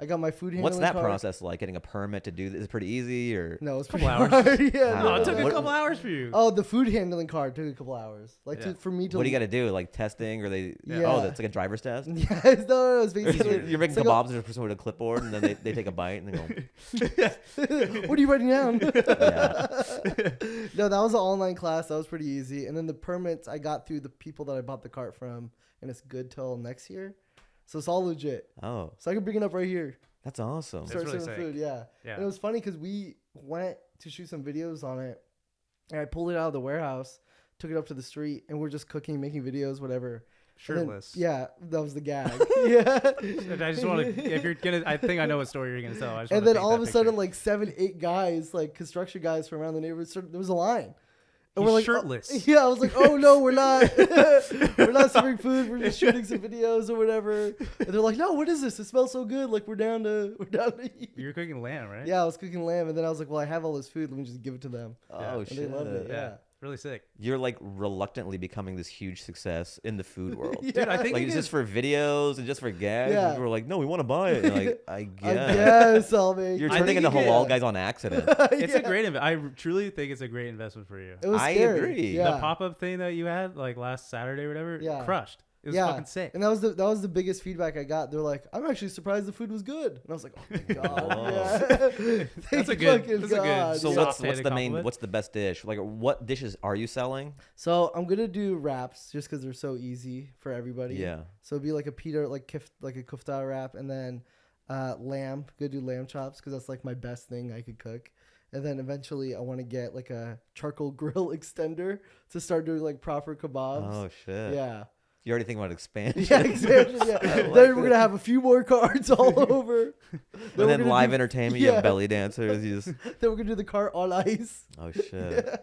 I got my food handling What's that card. process like? Getting a permit to do this? Is it pretty easy or? No, it's Couple pretty hours. hard. Yeah, Wow. No, no. it took a What- couple hours for you. Oh, the food handling card took a couple hours. Like Yeah. for me to. What do you got to do? Like testing or they? Yeah. Oh, that's like a driver's test. Yeah, no, it's basically. You're making it's like a- kebabs and there's a person with a clipboard and then they take a bite and they go. What are you writing down? Yeah. No, that was an online class. That was pretty easy. And then the permits I got through the people that I bought the cart from, and it's good till next year. So it's all legit. Oh, So I can bring it up right here. that's awesome. That's Start really serving sick. food. Yeah. Yeah. And it was funny because we went to shoot some videos on it, and I pulled it out of the warehouse, took it up to the street, and we're just cooking, making videos, whatever. And then- Shirtless. yeah, that was the gag. Yeah. And I just want to, if you're going to, I think I know what story you're going to tell. I just And wanna then paint all of that a sudden, picture. like 7, 8 guys, like construction guys from around the neighborhood, there was a line. And He's we're like, shirtless. Oh, yeah, I was like, "Oh no, we're not. We're not serving food. We're just shooting some videos or whatever." And they're like, "No, what is this? It smells so good. Like we're down to eat." You're cooking lamb, right? Yeah, I was cooking lamb, and then I was like, "Well, I have all this food. Let me just give it to them." Oh And shit. they loved it. Yeah. really sick. You're like reluctantly becoming this huge success in the food world. Yeah. Dude, I think Like, it's just for videos and just for gags. Yeah. And people are like, no, we want to buy it. And you're like, I I guess. guess, Salmi. You're I turning think into you halal could- guys on accident. It's a Yeah. great I truly think it's a great investment for you. It was I scary. agree. Yeah. The pop-up thing that you had like last Saturday or whatever, Yeah. crushed. It was Yeah. fucking sick. And that was the biggest feedback I got. They're like, I'm actually surprised the food was good. And I was like, oh my god. Whoa. Yeah. That's a good- Fucking that's a good God, So yeah. what's Soft-handed the main? compliment. What's the best dish? Like, what dishes are you selling? So I'm gonna do wraps just because they're so easy for everybody. Yeah. So it'd be like a pita, like a kofta wrap, and then lamb. Gonna do lamb chops because that's like my best thing I could cook. And then eventually I want to get like a charcoal grill extender to start doing like proper kebabs. Oh shit. Yeah. You already think about expansion. Yeah, expansion. Yeah. Then we're gonna have a few more cards all over. And we're then gonna live do- entertainment, you yeah. have belly dancers. You just, Then we're gonna do the cart on ice. oh shit.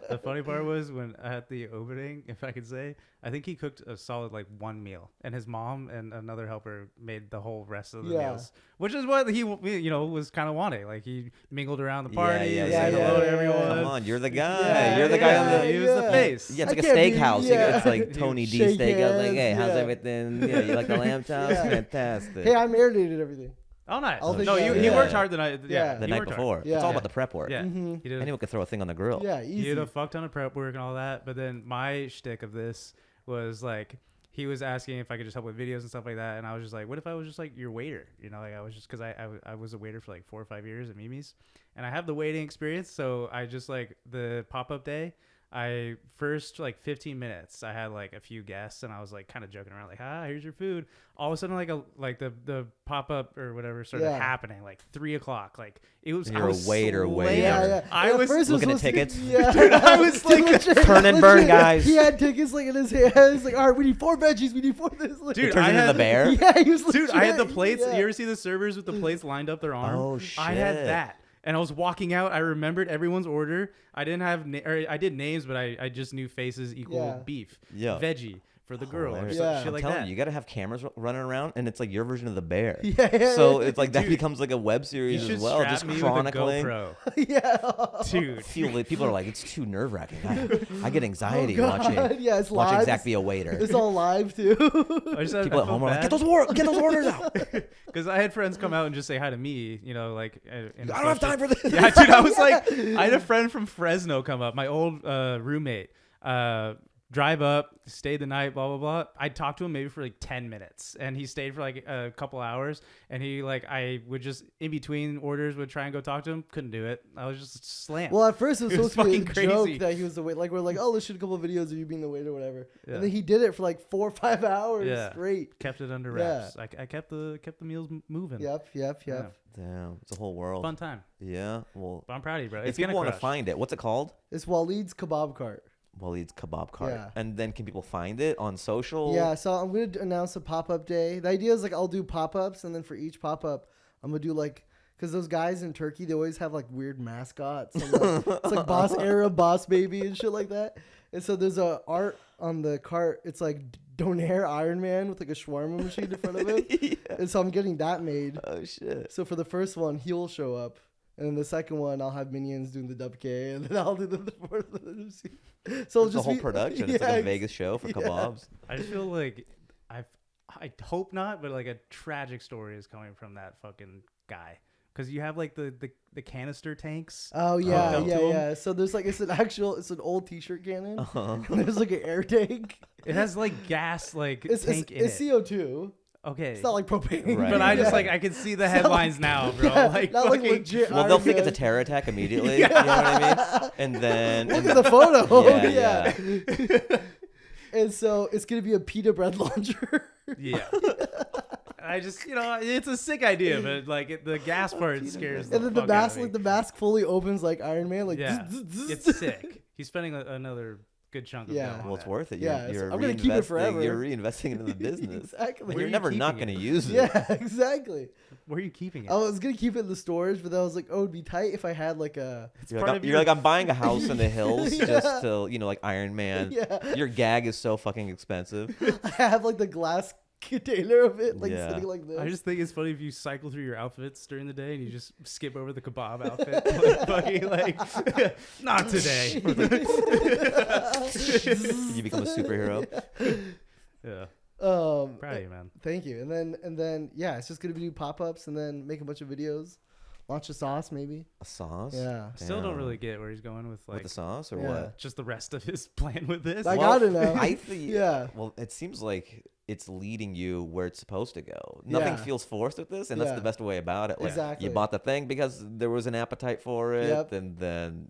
The funny part was when at the opening, if I could say, I think he cooked a solid like one meal, and his mom and another helper made the whole rest of the Yeah. meals, which is what he was kind of wanting. Like he mingled around the party, Yeah, and yeah, said yeah, hello to yeah, everyone. Come on, you're the guy. Yeah, you're the guy yeah, on the. He was the yeah. face. Yeah, it's I like a can't be- steakhouse. yeah. It's like Tony D Shake steak. I was like, hey, hands, how's yeah. everything? Yeah, you like the lamb chops? Yeah. Fantastic. Hey, I marinated everything. Oh, nice. I'll no, take he that. worked Yeah. hard the night. Yeah. the he night worked hard. before. Yeah. It's all Yeah. about the prep work. Yeah, Mhm. he did. Anyone could throw a thing on the grill. Yeah, He easy. did a fuck ton of prep work and all that. But then my shtick of this was like, he was asking if I could just help with videos and stuff like that. And I was just like, what if I was just like your waiter? You know, like I was just, because I was a waiter for like 4 or 5 years at Mimi's. And I have the waiting experience. So I just like the pop-up day. I first like 15 minutes I had like a few guests and I was like kind of joking around like, here's your food. All of a sudden like the pop-up or whatever started Yeah. happening like 3 o'clock. Like it was, You're I a was waiter, slammed. waiter. Yeah. I At was first it looking at supposed to- tickets. Yeah. Dude, I was like, Legit- turn and burn, guys. He had tickets like in his hands. Like, all right, we need 4 veggies. We need 4 this. Like, Dude, It turns I into had the bear. Yeah, he was Dude, I had the legit, plates. yeah. You ever see the servers with the plates lined up their arm? Oh, I had shit. that. And I was walking out. I remembered everyone's order. I didn't have, I did names, but I just knew faces equal Yeah. beef, Yeah. veggie for the girl, or Hilarious. some Yeah. shit I'm like telling that. you, you gotta have cameras running around, and it's like your version of the bear. Yeah. So it's like that Dude, becomes like a web You series should as well, strap just me chronicling. with a yeah. GoPro, dude. People are like, it's too nerve wracking. I get anxiety God. watching Yeah, it's watching live. Zach be a waiter. It's all live too. I just had, People I at home felt are like, bad. get those orders out. Because I had friends come out and just say hi to me, you know, like. In I don't have time for this. Yeah, dude, I was like, I had a friend from Fresno come up, my old roommate, drive up, stay the night, blah, blah, blah. I talked to him maybe for like 10 minutes, and he stayed for like a couple hours, and he like, I would just, in between orders, would try and go talk to him. Couldn't do it. I was just slammed. Well, at first it was It was supposed to be a fucking joke crazy. that he was the waiter. Like we're like, oh, let's shoot a couple of videos of you being the waiter or whatever. Yeah. And then he did it for like 4 or 5 hours Yeah. straight. Kept it under Yeah. wraps. I kept the meals moving. Yep. Yeah. Damn, it's a whole world. Fun time. Yeah. Well, But I'm proud of you, bro. if It's gonna people want to crush. find it, what's it called? It's Wahlid's Kebab Cart. Wahlid's Kebab Cart. Yeah. And then can people find it on social? Yeah, so I'm going to announce a pop-up day. The idea is like I'll do pop-ups, and then for each pop-up, I'm going to do like, because those guys in Turkey, they always have like weird mascots. And, like, it's like Boss Era, Boss Baby, and shit like that. And so there's a art on the cart. It's like Donaire Iron Man with like a shawarma machine in front of him. Yeah. And so I'm getting that made. Oh shit. So for the first one, he'll show up. And then the second one, I'll have minions doing the dub K, and then I'll do the fourth one. So it'll It's the just whole be, production. It's like a Vegas show for yeah. kebabs. I just feel like I hope not, but like a tragic story is coming from that fucking guy. Because you have like the canister tanks. Oh yeah, Hooked up yeah, to 'em. yeah. So there's like it's an old T-shirt cannon. Uh-huh. And there's like an air tank. It has like gas like It's tank in it's it. CO2. Okay. It's not like propane. Right. But I just Yeah. like I can see the It's not headlines like- now, bro. yeah, like not like fucking legit Well, they'll Iron think it's a Man. terror attack immediately. You know what I mean? And then Look at the photo. Yeah, yeah. And so it's gonna be a pita bread launcher. Yeah. I just, it's a sick idea, but like the gas part scares And then the fuck out of mask, me. like the mask fully opens like Iron Man, like Yeah. zzz, zzz, zzz. It's sick. He's spending another good chunk of Yeah. dough on well, it's that. worth it. Yeah, You're I'm gonna keep it reinvesting- forever. You're reinvesting into the business. Exactly. And Where you're are you never not keeping going to it? use it. Yeah, exactly. Where are you keeping it? I was gonna keep it in the storage, but then I was like, oh, it'd be tight if I had like a You're, part like, of you're your- like, I'm buying a house in the hills Yeah. just to, like Iron Man. yeah. Your gag is so fucking expensive. I have like the glass container of it, like Yeah. sitting like this. I just think it's funny if you cycle through your outfits during the day and you just skip over the kebab outfit. Like, fucking, like not today. You become a superhero. Yeah. Proud Proud of you, man. Thank you. And then yeah, it's just gonna be pop-ups and then make a bunch of videos. Launch a sauce maybe. A sauce? Yeah. Still don't Damn. really get where he's going with like With the sauce or Yeah. what? just the rest of his plan with this. I Well, gotta know. I think. Yeah. Well, it seems like it's leading you where it's supposed to go. Nothing Yeah. feels forced with this, and that's Yeah. the best way about it. Like, Exactly. You bought the thing because there was an appetite for it, Yep. and then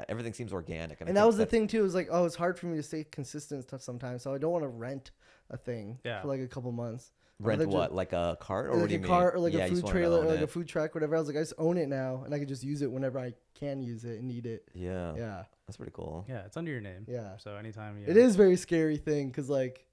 everything seems organic. And that was the thing too. Is like, oh, it's hard for me to stay consistent and stuff sometimes, so I don't want to rent a thing Yeah. for like a couple months. Rent Rather what, just- like a cart, or like what do a you mean? cart or like Yeah, a you just food wanted to trailer or own like a it. food truck, whatever. I was like, I just own it now, and I can just use it whenever I can use it and need it. Yeah, Yeah, that's pretty cool. Yeah, it's under your name. yeah. So anytime you It is a very scary thing because like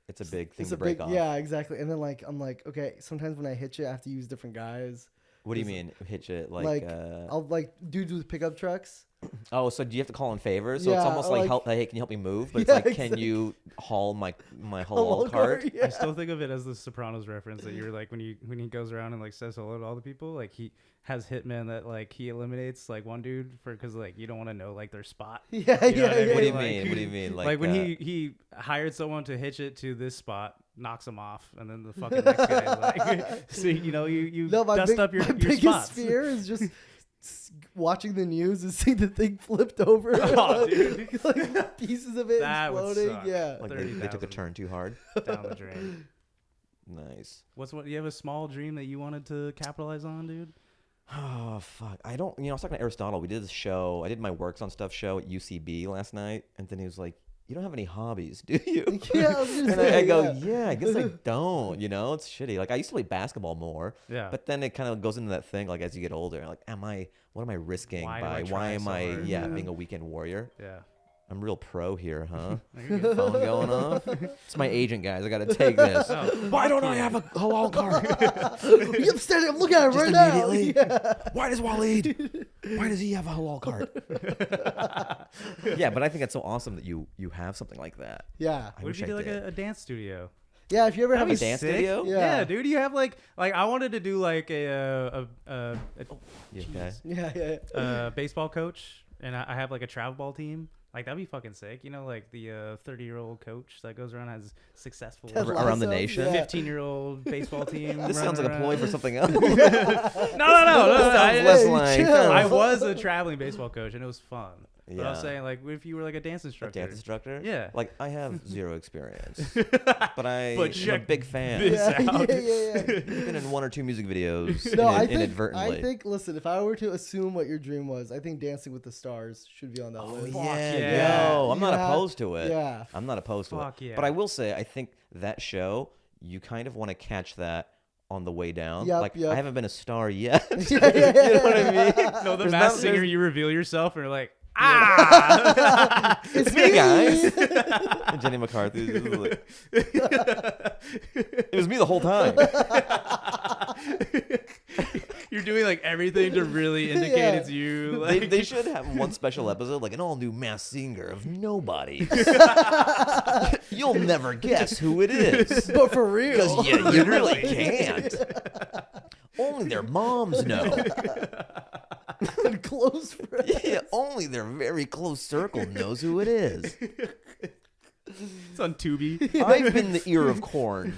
It's a big thing it's to a break big off. yeah, exactly. And then like I'm like, okay, sometimes when I hitch it, I have to use different guys. What do you Is- mean hitch it? Like, I'll like dudes with pickup trucks. oh, so do you have to call in favors? So it's Yeah, almost or like, like- help. Hey, can you help me move? But it's Yeah, like, can exactly. you haul my A halal long cart? Yeah. I still think of it as the Sopranos reference that you're like when he goes around and like says hello to all the people, like he has hitmen that like he eliminates like one dude for because like you don't want to know like their spot. Yeah, You know yeah, what I yeah. mean? What do you Like- mean? What do you mean? Like when he hired someone to hitch it to this spot, knocks him off, and then the fucking next guy is like, so you know you No, dust up your biggest spots. fear is just watching the news and seeing the thing flipped over. Oh, like, dude. like pieces of it That would exploding. suck. Yeah. like they took a 30,000. turn too hard. Down the drain. Nice. What you have a small dream that you wanted to capitalize on, dude? Oh fuck! I don't. I was talking to Aristotle. We did this show. I did my works on stuff show at UCB last night, and then he was like, "You don't have any hobbies, do you?" Yeah, I was gonna and say, I go, yeah. "Yeah, I guess I don't." You know, it's shitty. Like I used to play basketball more, Yeah. but then it kind of goes into that thing. Like as you get older, like, what am I risking Why do I by? try Why am so I? hard? Yeah, Yeah. being a weekend warrior. Yeah. I'm real pro here, huh? You're good. Phone going off. It's my agent, guys. I got to take this. Oh, Why don't I yeah. have a halal card? Yep, standing up, look at it Just right now. immediately? Yeah. Why does Wahlid? Why does he have a halal card? Yeah, but I think it's so awesome that you have something like that. Yeah. I What if wish you I did like did. a dance studio? Yeah, if you ever have That'd a be dance Sick. studio? Yeah. Yeah, dude, you have like I wanted to do like a You okay? yeah. baseball coach, and I have like a travel ball team. Like that'd be fucking sick. You know, like the 30-year-old coach that goes around has successful Ted Around the Lasso, nation? yeah. 15-year-old baseball team. This sounds like a ploy for something else. No. Sounds I, less Hey, like chill. I was a traveling baseball coach, and it was fun. But I was Yeah. saying, like, if you were like a dance a instructor, dance instructor. Yeah. Like I have zero experience, but I'm a check big fan. this Yeah, out. yeah. You've been in one or two music videos No, I think, inadvertently. I think, listen, if I were to assume what your dream was, I think Dancing with the Stars should be on that Oh list. Fuck yeah, yeah. yo, I'm You not have- opposed to it. Yeah. I'm not opposed to Fuck it. yeah. But I will say, I think that show, you kind of want to catch that on the way down. Yep, like yep. I haven't been a star yet. Yeah, yeah, yeah, You know what I mean? No, the There's masked not- singer, there's- you reveal yourself, and you're like, ah. It's me, guys. And Jenny McCarthy. was like- it was me the whole time. You're doing like everything to really indicate Yeah. it's you. Like, They should have one special episode, like an all-new masked singer of nobody. You'll never guess who it is. But for real. Because you really can't. Only their moms know. And close friends. Yeah, only their very close circle knows who it is. it's on Tubi. I've been the ear of corn.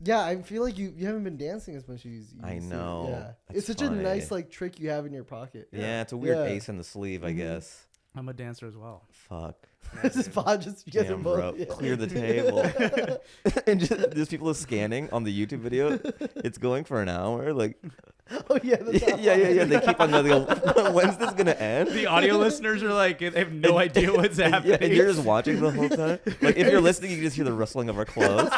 Yeah, I feel like you haven't been dancing as much as you used to. I know. Yeah. That's It's such funny. a nice like trick you have in your pocket. Yeah, it's a weird Yeah. ace in the sleeve, I guess. I'm a dancer as well. Fuck. This is pod just you guys are Damn, both. bro. Yeah. Clear the table. And just, there's people scanning on the YouTube video. It's going for an hour. Like, Oh yeah, that's yeah. They keep on. They go, when's this gonna end? The audio listeners are like, they have no idea what's happening. Yeah, and you're just watching the whole time. Like, if you're listening, you can just hear the rustling of our clothes.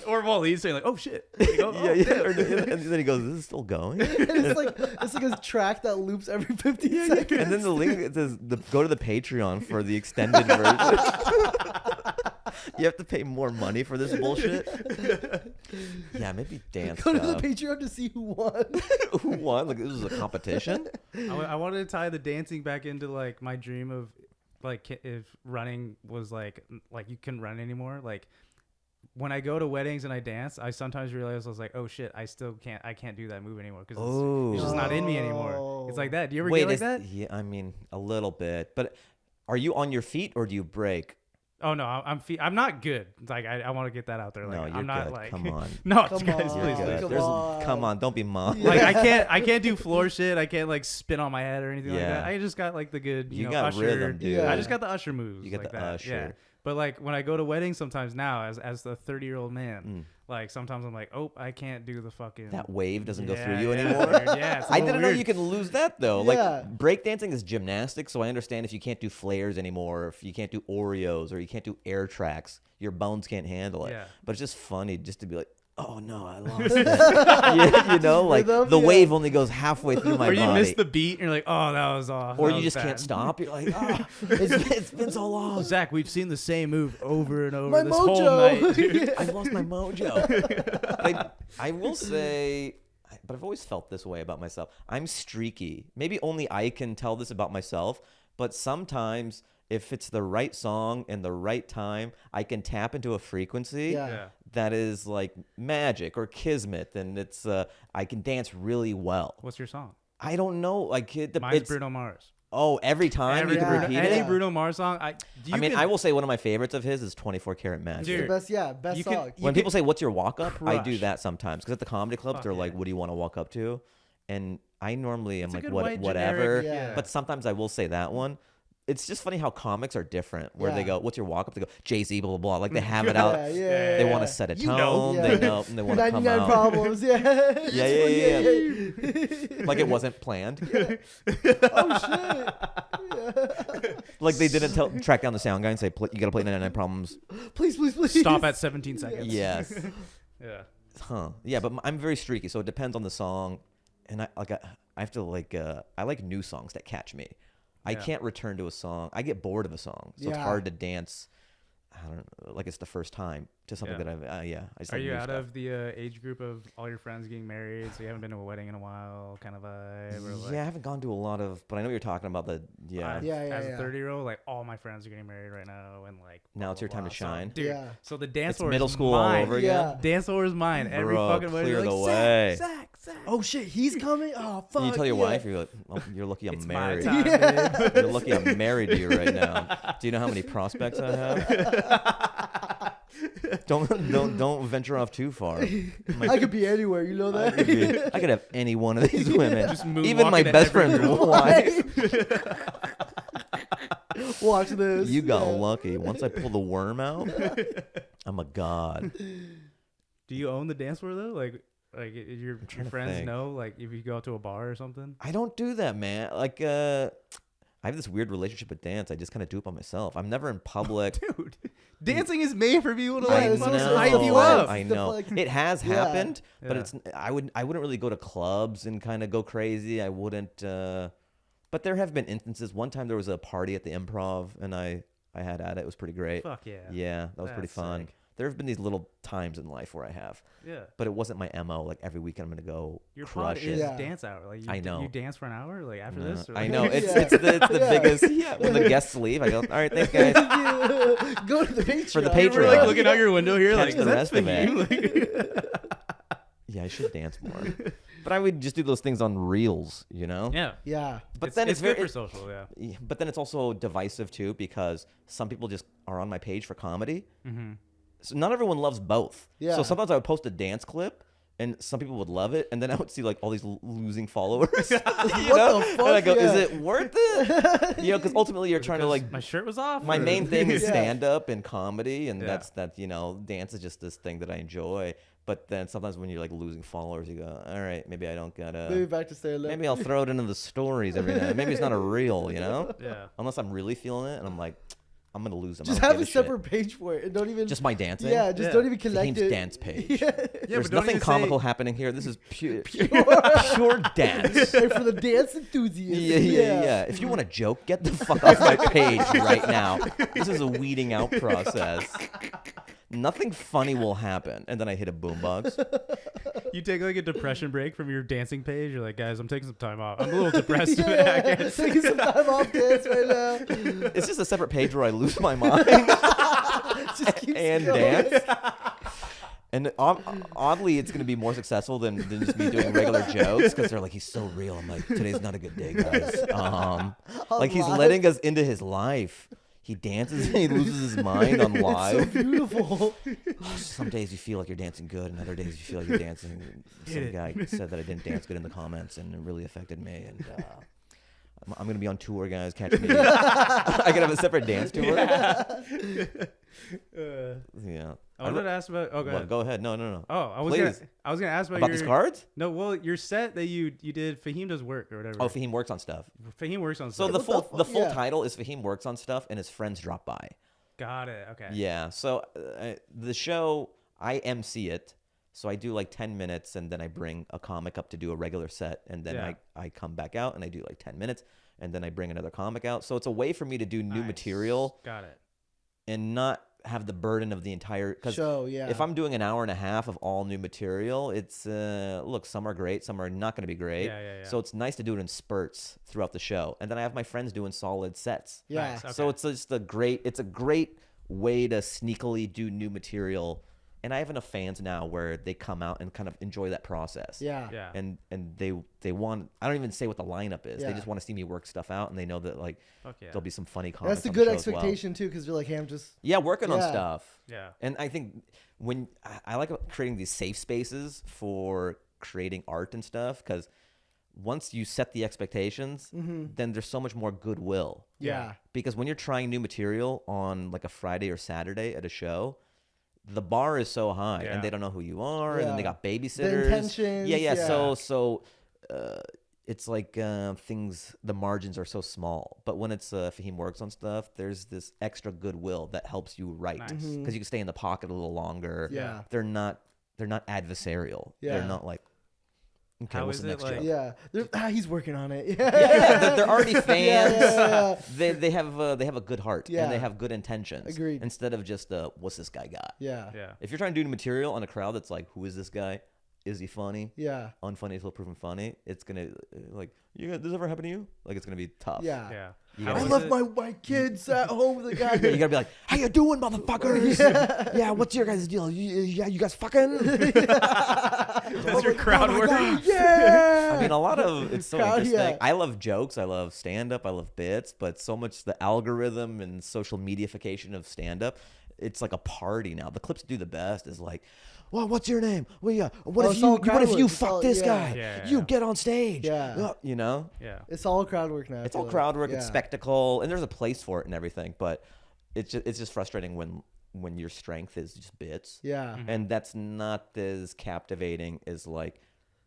Or Wahlid saying like, "Oh shit!" Like, oh, Yeah. damn. And then he goes, "Is this still going?" And it's like a track that loops every 15 seconds. And then the link it says, "Go to the Patreon for the extended version." You have to pay more money for this bullshit. Yeah, maybe dance Go to the stuff. Patreon to see who won. Who won? Like this was a competition. I wanted to tie the dancing back into like my dream of if running was like you couldn't run anymore, like when I go to weddings and I dance, I sometimes realize I was like, oh shit, I can't do that move anymore because it's just not in me anymore. It's like that. Do you ever get like that? Yeah, I mean a little bit. But are you on your feet or do you break? Oh no, I'm not good. Like I want to get that out there. Like, No, you're I'm not good. like Come on. no, Come guys, on. please. Good. Come Come on. on, don't be mom. Like I can't do floor shit. I can't like spin on my head or anything like Yeah. that. I just got like the good You know, got usher. rhythm, dude. Yeah. I just got the usher moves. You got like the that. usher. Yeah. But like when I go to weddings sometimes now as the 30-year-old man, like sometimes I'm like, oh, I can't do the fucking That wave doesn't go through Yeah, you yeah, anymore. dude. Yeah, it's a I little didn't know weird. you could lose that though. Yeah. Like breakdancing is gymnastics, so I understand if you can't do flares anymore, if you can't do Oreos or you can't do air tracks, your bones can't handle it. Yeah. But it's just funny just to be like, oh no, I lost it. Yeah, you know, like Rhythm, the yeah. wave only goes halfway through my or you body. miss the beat and you're like, oh, that was off. or that you was just bad. can't stop. You're like, ah, it's been so long. Zach, we've seen the same move over and over My this whole mojo. night, dude. I lost my mojo. I will say, but I've always felt this way about myself. I'm streaky. Maybe only I can tell this about myself, but sometimes if it's the right song and the right time, I can tap into a frequency Yeah. that is like magic or kismet, and it's I can dance really well. What's your song? I don't know, like Mine's it's Bruno Mars. oh every time you can Bruno- repeat any it. Yeah. Bruno Mars song. I mean, I will say one of my favorites of his is 24 Karat Magic. Dude, The best You can- song. When people say, "What's your walk up?" I do Crush. that sometimes because at the comedy clubs Fuck they're like, yeah. "What do you want to walk up to?" And I normally am It's a like, good "What, white whatever." generic, Yeah. But sometimes I will say that one. It's just funny how comics are different. Where they Yeah. go, "What's your walk up?" They go, "Jay-Z," blah blah blah. Like they have it out. Yeah. They want to set a You tone. know. Yeah. They know. And they want to come 99 out. problems. Yeah. Yeah. Like it wasn't planned. Oh shit. Like they didn't track down the sound guy and say, "You got to play 99 Problems." Please. Stop at 17 seconds. Yes. Yeah. Huh. Yeah, but I'm very streaky, so it depends on the song, and I have to like I like new songs that catch me. I Yeah. can't return to a song. I get bored of a song, so it's Yeah. hard to dance. I don't know, like it's the first time to something Yeah. that I've I just Are like you new out stuff. of the age group of all your friends getting married, so you haven't been to a wedding in a while, kind of vibe? Or like, Yeah, I haven't gone to a lot of, but I know what you're talking about. As Yeah, As yeah. a 30-year-old, like all my friends are getting married right now, and like Now blah, it's your blah, time blah. to shine. So, dude, Yeah. so the dance It's floor middle is school all mine. over again. Yeah. Dance floor is mine. Every Bro, fucking wedding, clear like, the way. Zach. Oh shit, he's coming. Oh fuck. And you tell your yeah. wife, you're like, oh, "You're lucky I'm It's my married. time, Yeah. babe. You're lucky I'm married to you right now. Do you know how many prospects I have? Don't venture off too far. I could be anywhere. You know that. I could have any one of these women. Just Even my moonwalking to best every friend's girl. wife. Watch this. You got Yeah. lucky. Once I pull the worm out, I'm a god. Do you own the dance floor though? Like your trying to friends think. know, like if you go out to a bar or something. I don't do that, man. Like, I have this weird relationship with dance. I just kind of do it by myself. I'm never in public. Dude, dancing is made for people to Yeah, like it's fucking also hype the you flex. up. I The know. flex. It has Yeah. happened, but Yeah. I wouldn't really go to clubs and kind of go crazy. I wouldn't. But there have been instances. One time there was a party at the Improv, and I had at it. It was pretty great. Fuck yeah. Yeah, that was pretty That's fun. sick. There have been these little times in life where I have, Yeah. but it wasn't my MO. Like every weekend I'm gonna go Your pod crush is it. Yeah. dance hour. Like I know. You dance for an hour like after No, this. Or I like- know it's Yeah. it's the Yeah. biggest. Yeah, when the guests leave, I go, all right, thanks guys. Go to the Patreon. For the You were like Patreon. looking out your window here, Catch like the is that rest of for you? Yeah, I should dance more. But I would just do those things on reels, you know. Yeah. Yeah. But It's, then it's very, good for social. Yeah. Yeah, but then it's also divisive too because some people just are on my page for comedy. Mm-hmm. So not everyone loves both. Yeah. So sometimes I would post a dance clip and some people would love it, and then I would see like all these losing followers. You know? the fuck? And I go, Yeah. is it worth it? You know, because ultimately you're trying to like. My shirt was off. My or- main thing is Yeah. stand up and comedy, and Yeah. that's dance is just this thing that I enjoy. But then sometimes when you're like losing followers, you go, all right, maybe I don't gotta. Maybe back to stand up. Maybe I'll throw it into the stories every night. Maybe it's not a reel, you know? Yeah. Unless I'm really feeling it and I'm like, I'm gonna lose them. Just I don't have a give shit. separate page for it, and don't even. Just my dancing. Yeah, just Yeah. don't even connect Fahim's it. dance page. Yeah. There's but don't nothing even comical say- happening here. This is pure dance. And for the dance enthusiasts. Yeah. If you want a joke, get the fuck off my page right now. This is a weeding out process. nothing funny will happen. And then I hit a boombox. You take like a depression break from your dancing page. You're like, guys, I'm taking some time off. I'm a little depressed today. I can't taking some time off dance right now. It's just a separate page where I lose my mind Just keeps and going. dance. And oddly, it's going to be more successful than just me doing regular jokes because they're like, he's so real. I'm like, today's not a good day, guys. Like he's letting us into his life. He dances and he loses his mind on live. It's so beautiful. Some days you feel like you're dancing good, and other days you feel like you're dancing. Some guy said that I didn't dance good in the comments, and it really affected me. And I'm going to be on tour, guys. Catch me. I can have a separate dance tour. Yeah. I wanted to ask about. Oh, go ahead. Go ahead. No. Oh, I was gonna ask about your, these cards. No, well, your set that you did. Fahim does work or whatever. Oh, Fahim works on stuff. Fahim works on So stuff. the full title is Fahim works on stuff, and his friends drop by. Got it. Okay. Yeah. So the show, I MC it. So I do like 10 minutes, and then I bring a comic up to do a regular set, and then I come back out and I do like 10 minutes, and then I bring another comic out. So it's a way for me to do new material. Got it. And not have the burden of the entire show. Yeah. If I'm doing an hour and a half of all new material, it's look, some are great, some are not going to be great. Yeah. So it's nice to do it in spurts throughout the show, and then I have my friends doing solid sets. Yeah. Nice. Okay. So it's just a great way to sneakily do new material. And I have enough fans now where they come out and kind of enjoy that process. Yeah. Yeah. And they want, I don't even say what the lineup is. Yeah. They just want to see me work stuff out, and they know that like there'll be some funny comics. That's a on good the show as well. expectation too, because you're like, hey, I'm just working on stuff. Yeah. And I think when I like creating these safe spaces for creating art and stuff, because once you set the expectations, then there's so much more goodwill. Yeah. Because when you're trying new material on like a Friday or Saturday at a show, the bar is so high, and they don't know who you are, and then they got babysitters. The intentions. Yeah. So it's like the margins are so small. But when it's Fahim works on stuff, there's this extra goodwill that helps you write, because you can stay in the pocket a little longer. Yeah. They're not adversarial. Yeah. They're not like, okay, what's the next joke? Yeah. He's working on it. Yeah. They're already fans. Yeah. They have a good heart, Yeah. and they have good intentions. Agreed. Instead of just what's this guy got? Yeah. Yeah. If you're trying to do material on a crowd that's like, who is this guy? Is he funny? Yeah. Unfunny until proven funny. It's gonna like, this ever happen to you? Like, it's gonna be tough. Yeah. Yeah. I left my kids at home with a guy. You gotta be like, how you doing, motherfuckers? Yeah. What's your guys' deal? You guys fucking? That's your crowd work. Yeah. I mean, a lot of it's so Crowd, interesting. yeah. I love jokes. I love stand-up. I love bits. But so much the algorithm and social mediaification of stand-up, it's like a party now. The clips do the best is like, well, what's your name? Well, yeah. What if you fuck this guy? Yeah. You get on stage. Yeah. You know? Yeah. It's all crowd work now. It's all crowd work. It's spectacle, and there's a place for it and everything. But it's just frustrating when your strength is just bits. Yeah. And that's not as captivating as like,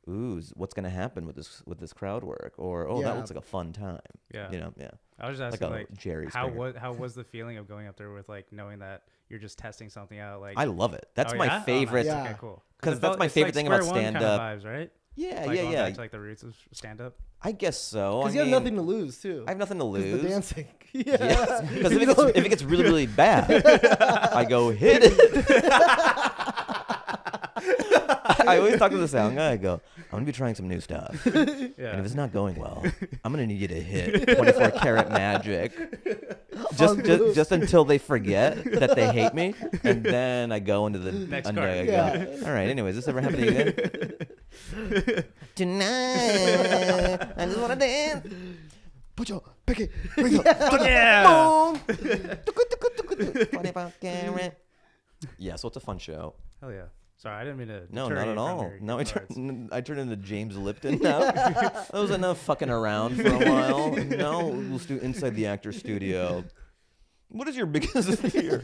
ooh, what's gonna happen with this crowd work, or that looks like a fun time. Yeah. You know, yeah. I was just asking, like Jerry how Springer. was the feeling of going up there with like knowing that you're just testing something out? Like, I love it. That's oh, my yeah? favorite. Oh, nice. Yeah. Okay, cool. 'Cause it that's felt- my it's favorite like thing about square one kind of stand-up. vibes, right? Yeah, Like yeah, going yeah. back to like the roots of stand up. I guess so. Because you have nothing to lose too. I have nothing to 'Cause lose. the dancing. Yes. Because if it gets really, really bad, I go hit it. I always talk to the sound guy. I go, I'm gonna be trying some new stuff, and if it's not going well, I'm gonna need you to hit 24 karat magic, just until they forget that they hate me, and then I go into the Next I card. go, all right. Anyways, this ever happened to you again? Tonight, I just wanna dance. Put your picky ring up. Yeah. 24 karat. Yeah, so it's a fun show. Hell yeah. Sorry, I didn't mean to. No, deter not you at from all. your No, cards. I turned into James Lipton now. That was enough fucking around for a while. Now let's do Inside the Actor Studio. What is your biggest fear?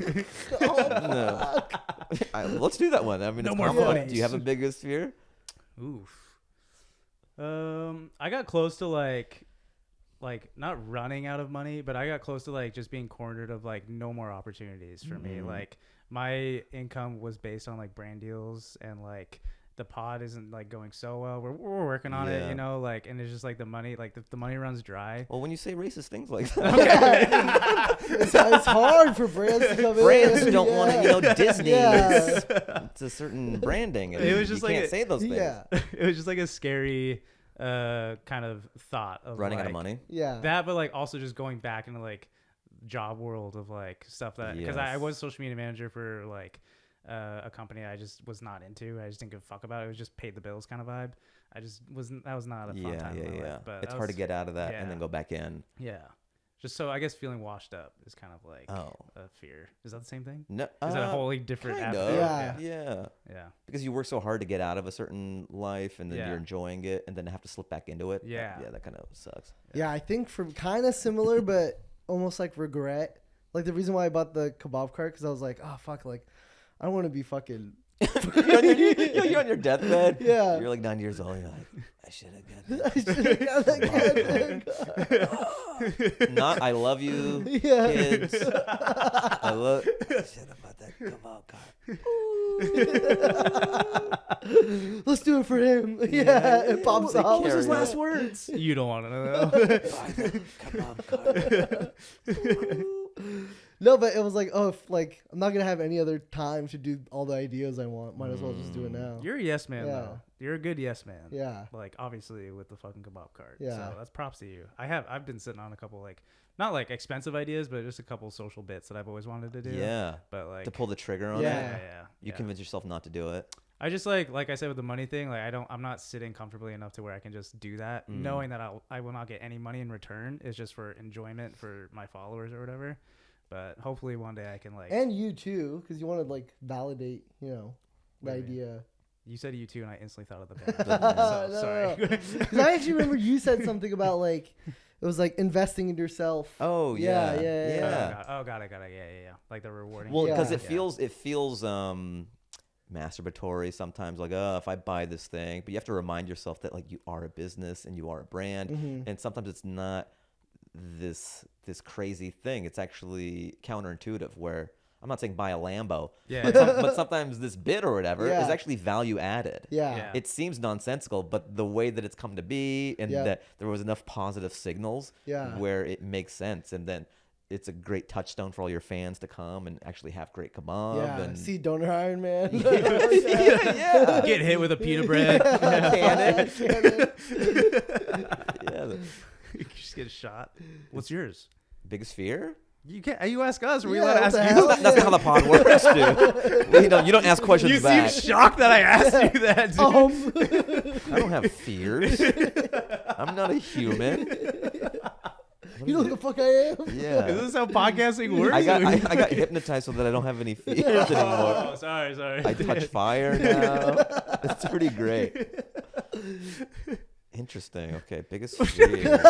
No. Let's do that one. I mean, No it's more more fun. funnies. Do you have a biggest fear? Oof. I got close to like not running out of money, but I got close to like just being cornered of like no more opportunities for me. Like my income was based on like brand deals and like the pod isn't like going so well. We're working on it, Yeah. you know, like, and it's just like the money, like the money runs dry. Well, when you say racist things like that, It's hard for brands to come brands in. don't want to, you know, Disney. Yeah. It's a certain branding. And It was just you like can't say those things. Yeah. It was just like a scary kind of thought of Running like, out of money. Yeah. that, but like also just going back into like job world of like stuff that, because I Yes. was social media manager for like a company I just was not into. I just didn't give a fuck about it. It was just paid the bills kind of vibe. I just wasn't, that was not a fun Yeah, time in my yeah. life, but It's that hard to was- get out of that yeah. and then go back in. Yeah, just so I guess feeling washed up is kind of like Oh. a fear. Is that the same thing? No, Is that a wholly different kind avenue? of. Yeah. Yeah. Yeah. Because you work so hard to get out of a certain life and then Yeah. you're enjoying it and then have to slip back into it. Yeah. Yeah, that kind of sucks. Yeah, I think for kind of similar, but almost like regret. Like the reason why I bought the kebab cart, because I was like, oh fuck, like I don't want to be fucking. You're on your deathbed. Yeah. You're like 9 years old. You're like, I should have got I should've got that goddamn Not I love you, Yeah. kids. I should have bought that kebab cart. Let's do it for him. Yeah, it pops They out. What was his last words? You don't want to know. Buy the kebab cart. No, but it was like, oh, if, like I'm not gonna have any other time to do all the ideas I want. Might as well just do it now. You're a yes man Yeah. though. You're a good yes man. Yeah. Like obviously with the fucking kebab cart. Yeah. So that's props to you. I've been sitting on a couple like not like expensive ideas, but just a couple social bits that I've always wanted to do. Yeah. But like To pull the trigger on Yeah. it. You yeah. convince yourself not to do it. I just like I said with the money thing, like I'm not sitting comfortably enough to where I can just do that, knowing that I will not get any money in return. It's just for enjoyment for my followers or whatever. But hopefully one day I can like. And you too, because you want to like validate, you know, the What do you mean? idea. You said you too, and I instantly thought of the band. No, So, sorry. no. 'Cause I actually remember you said something about like it was like investing in yourself. Oh yeah. Yeah. Oh, got it. Yeah. Like the rewarding. Well, because Yeah. it feels masturbatory sometimes. Like, oh, if I buy this thing, but you have to remind yourself that like you are a business and you are a brand, and sometimes it's not this crazy thing. It's actually counterintuitive. Where I'm not saying buy a Lambo, Yeah. but sometimes this bit or whatever Yeah. is actually value added. Yeah. Yeah. It seems nonsensical, but the way that it's come to be and Yeah. that there was enough positive signals Yeah. where it makes sense. And then it's a great touchstone for all your fans to come and actually have great kebab. Yeah. And See Donor Iron Man. yeah. Get hit with a pita bread. Cannon. Cannon. Yeah. You just get shot. What's yours? Biggest fear? You can't. You ask us. Are we Yeah, allowed to what ask the you? hell? That's not how the pod works, dude. You don't ask questions You back. seem shocked that I asked you that, dude. I don't have fears. I'm not a human. You know who the fuck I am? Yeah. Is this how podcasting works? I got hypnotized so that I don't have any fears anymore. Oh, sorry. I touch fire now. It's pretty great. Interesting. Okay, biggest fear.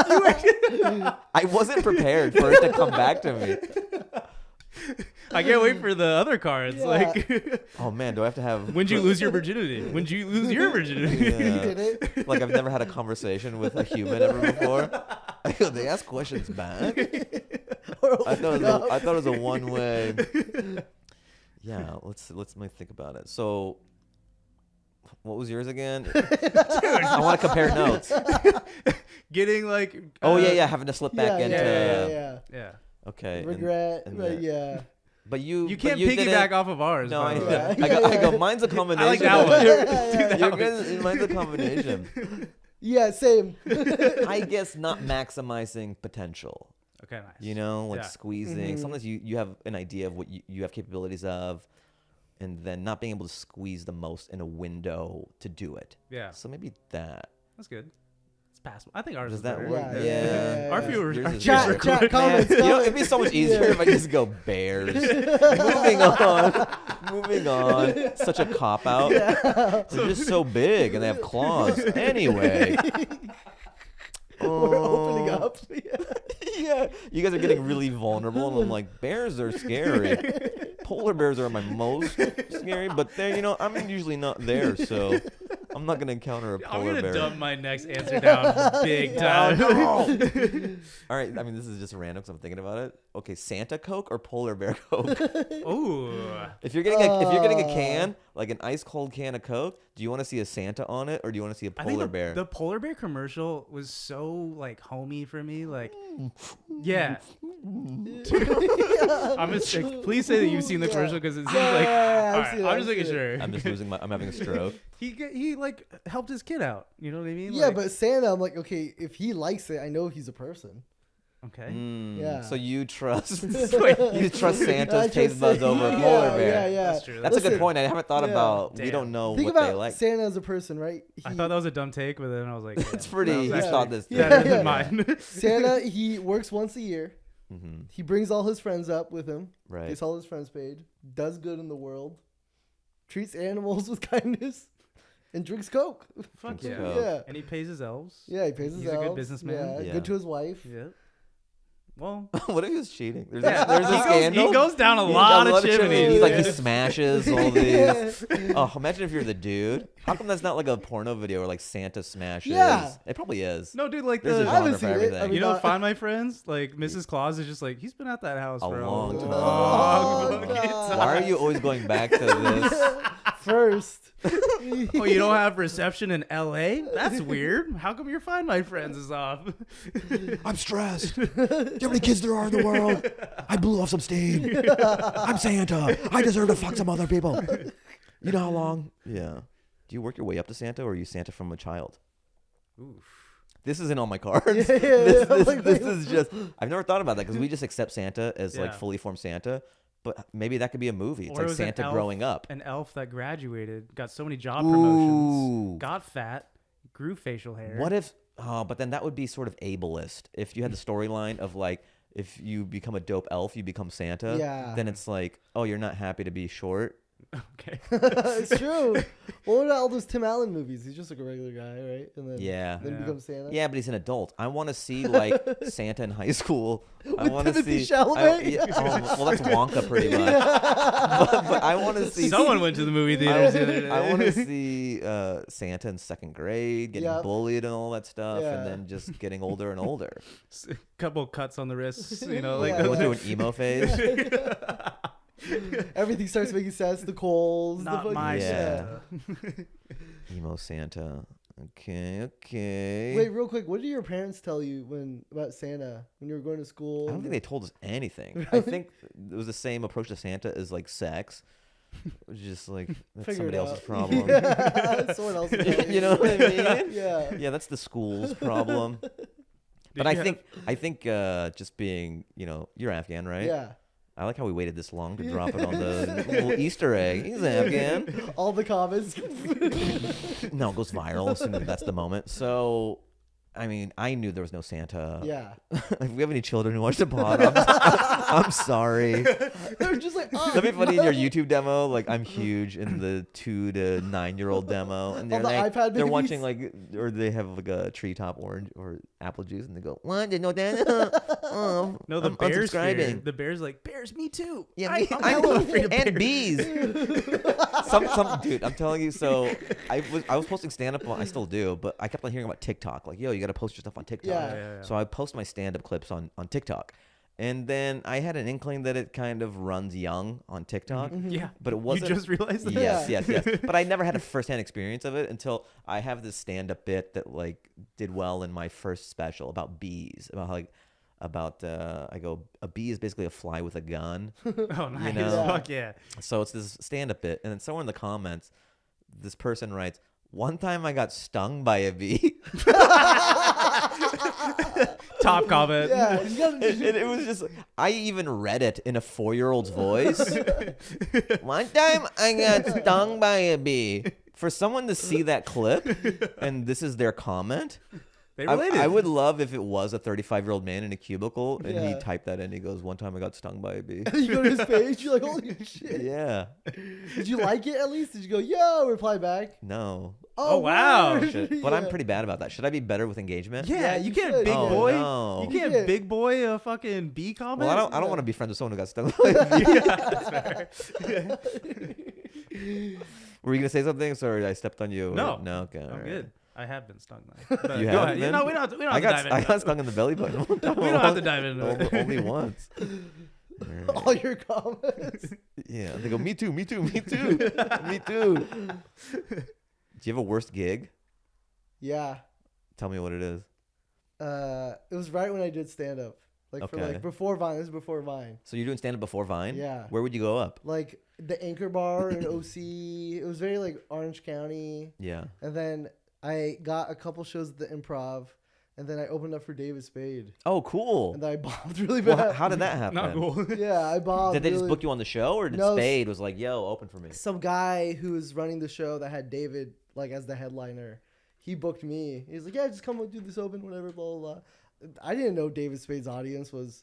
I wasn't prepared for it to come back to me. I can't wait for the other cards. Yeah. Like, Oh man, do I have to have? when'd you lose your virginity? When'd you lose your virginity? You Yeah. did it. Like I've never had a conversation with a human ever before. They ask questions back. I thought it was a one way. Yeah, let me think about it. So, what was yours again? I want to compare notes. Getting like. Oh yeah, having to slip back into. yeah. Yeah. Okay. and- Regret. and But then- yeah. But you can't didn't- piggyback off of ours. No, by I, the way. I go. Mine's a combination. I like that one. Yeah. You're good. Mine's a combination. Yeah, same. I guess not maximizing potential. Okay, nice. You know, like Yeah. squeezing. Sometimes you have an idea of what you have capabilities of, and then not being able to squeeze the most in a window to do it. Yeah, So maybe that. that's good. It's passable. I think ours Does is that better. work? Yeah. Our viewers. Yours Our is viewers better. are Chat, quick. comments. You know, it'd be so much easier if I just go Bears. Moving on. Moving on. Such a cop out. They're just so big and they have claws. Anyway. We're opening up. Yeah. You guys are getting really vulnerable, and I'm like, bears are scary. Polar bears are my most scary, but they're, I'm usually not there, so I'm not gonna encounter a I'm polar gonna bear. dump my next answer down big time. All right, I mean, this is just random because I'm thinking about it. okay, Santa Coke or Polar Bear Coke? Ooh. If you're getting a can, like an ice cold can of Coke, do you want to see a Santa on it or do you want to see a I think polar bear? the polar bear commercial was so like homey for me. Like, yeah. I'm just like, please say that you've seen the commercial because it seems like. All right, I'm just making sure. I'm having a stroke. He like helped his kid out. You know what I mean? Yeah, like, but Santa, I'm like, okay, if he likes it, I know he's a person. okay. Yeah. So you trust I you trust Santa's trust taste buds Santa. over a polar bear. Yeah. That's true. That's a good Listen, point. I haven't thought about. We Damn. don't know Think what about they like. Santa as a person, right? I thought that was a dumb take, but then I was like, yeah, It's pretty. that was You actually thought this. Yeah. better than mine. Santa, he works once a year. Mm-hmm. He brings all his friends up with him. Right. Gets all his friends paid. Does good in the world. Treats animals with kindness. And drinks Coke. Fuck Drinks yeah. Coke. Yeah. And he pays his elves. Yeah, he pays his He's a good elves. businessman. Yeah, Yeah. good to his wife. Yeah. Well, What if he was cheating? There's yeah. a he, goes, scandal. he goes down a He's lot got of chimneys. He's like he dude. smashes all these. Oh, imagine if you're the dude. How come that's not like a porno video where like Santa smashes? Yeah. It probably is. No, dude, like There's a the. I haven't genre for seen it. everything. I mean, You know, not- Find My Friends, like Mrs. Claus is just like, he's been at that house A for long a time. long Oh, fucking God. time. Why are you always going back to this? First. Oh, you don't have reception in L.A.? That's weird. How come your Find My Friends is off? I'm stressed. Do you know how many kids there are in the world? I blew off some steam. I'm Santa. I deserve to fuck some other people. You know how long? Yeah. Do you work your way up to Santa or are you Santa from a child? Oof. This isn't on my cards. Yeah, This is just, I've never thought about that because we just accept Santa as like Yeah. fully formed Santa. But maybe that could be a movie. It's Or it like was an Santa elf- growing up. An elf that graduated, got so many job Ooh. promotions, got fat, grew facial hair. What if, but then that would be sort of ableist. If you had the storyline of like, if you become a dope elf, you become Santa. Yeah. Then it's like, oh, you're not happy to be short. Okay. It's true. What about all those Tim Allen movies? He's just like a regular guy, right? And then Yeah. then he Yeah. becomes Santa. Yeah, but he's an adult. I want to see like Santa in high school. I With want to Timothy see. Chalamet? Yeah, well, that's Wonka pretty much. But I want to see. Someone went to the movie theaters the other day. I want to see Santa in second grade getting Yep. bullied and all that stuff, Yeah. and then just getting older and older. Couple cuts on the wrists, you know, like Yeah. Going through an emo phase. Everything starts making sense. The Coles. not the my Yeah. Santa. Emo Santa. Okay. Wait, real quick. What did your parents tell you about Santa when you were going to school? I don't think they told us anything. I think it was the same approach to Santa as like sex. It was just like that's Figure it somebody else's out. problem. Yeah, someone else. You know what I mean? Yeah. Yeah, that's the school's problem. But you I think just being, you're Afghan, right? Yeah. I like how we waited this long to drop it on the little Easter egg. He's Afghan. All the comments. No, it goes viral as soon as that's the moment. So, I mean, I knew there was no Santa. Yeah. If we have any children who watch the pod, I'm sorry. They're just like, oh, That'd be funny in your YouTube demo. Like, I'm huge in the 2 to 9-year-old demo, and they're the like, iPad they're babies? watching like, or they have like a treetop orange or apple juice, and they go, "What? Didn't know that? Oh, No, the I'm bears fear. unsubscribing." The bears like, bears, me too. Yeah, I'm I hella know, afraid of and bears. bees. some dude, I'm telling you. So I was posting stand up. I still do, but I kept on hearing about TikTok. Like, yo, you got to post your stuff on TikTok. Yeah. So I post my stand up clips on TikTok, and then I had an inkling that it kind of runs young on TikTok. Yeah. But it wasn't. You just realized that? Yes. But I never had a firsthand experience of it until I have this stand up bit that like did well in my first special about bees. I go, a bee is basically a fly with a gun. Oh, nice. know? Fuck yeah. So it's this stand-up bit, and then somewhere in the comments, this person writes, "One time I got stung by a bee." Top comment. yeah. You gotta, and it was just, I even read it in a 4-year-old's voice. "One time I got stung by a bee." For someone to see that clip, and this is their comment, They related. I would love if it was a 35-year-old man in a cubicle, and he Yeah. typed that in. He goes, "One time I got stung by a bee." you go to his page. You're like, holy shit. Yeah. Did you like it at least? Did you go, yo, reply back? No. Oh, wow. word. But I'm Yeah. pretty bad about that. Should I be better with engagement? yeah, Yeah, you you can't should. big Oh, boy. no. You can't Yeah. big boy a fucking bee comment. Well, I don't want to be friends with someone who got stung by a bee. Yeah, that's fair. Were you gonna say something? Sorry, I stepped on you. No. No. Okay. all I'm right. good. I have been stung though. But You go have ahead. been? No, we don't have to, I dive into got it. stung in the belly button. We don't have to dive into it. Only once. All your comments. Yeah, they go, me too, me too, me too, me too. Do you have a worst gig? Yeah. Tell me what it is. It was right when I did stand up. Like for Okay. like before Vine. This is before Vine. So you're doing stand up before Vine? Yeah. Where would you go up? Like the Anchor Bar in OC. It was very like Orange County. Yeah. And then I got a couple shows at the Improv. And then I opened up for David Spade. Oh, cool. And then I bombed really Well, bad. how did that happen? Not cool. Yeah, I bombed. Did they just really- book you on the show, or did No, Spade was like, "Yo, open for me"? Some guy who was running the show that had David like as the headliner. He booked me. He's like, yeah, just come and do this open, whatever, blah, blah, blah. I didn't know David Spade's audience was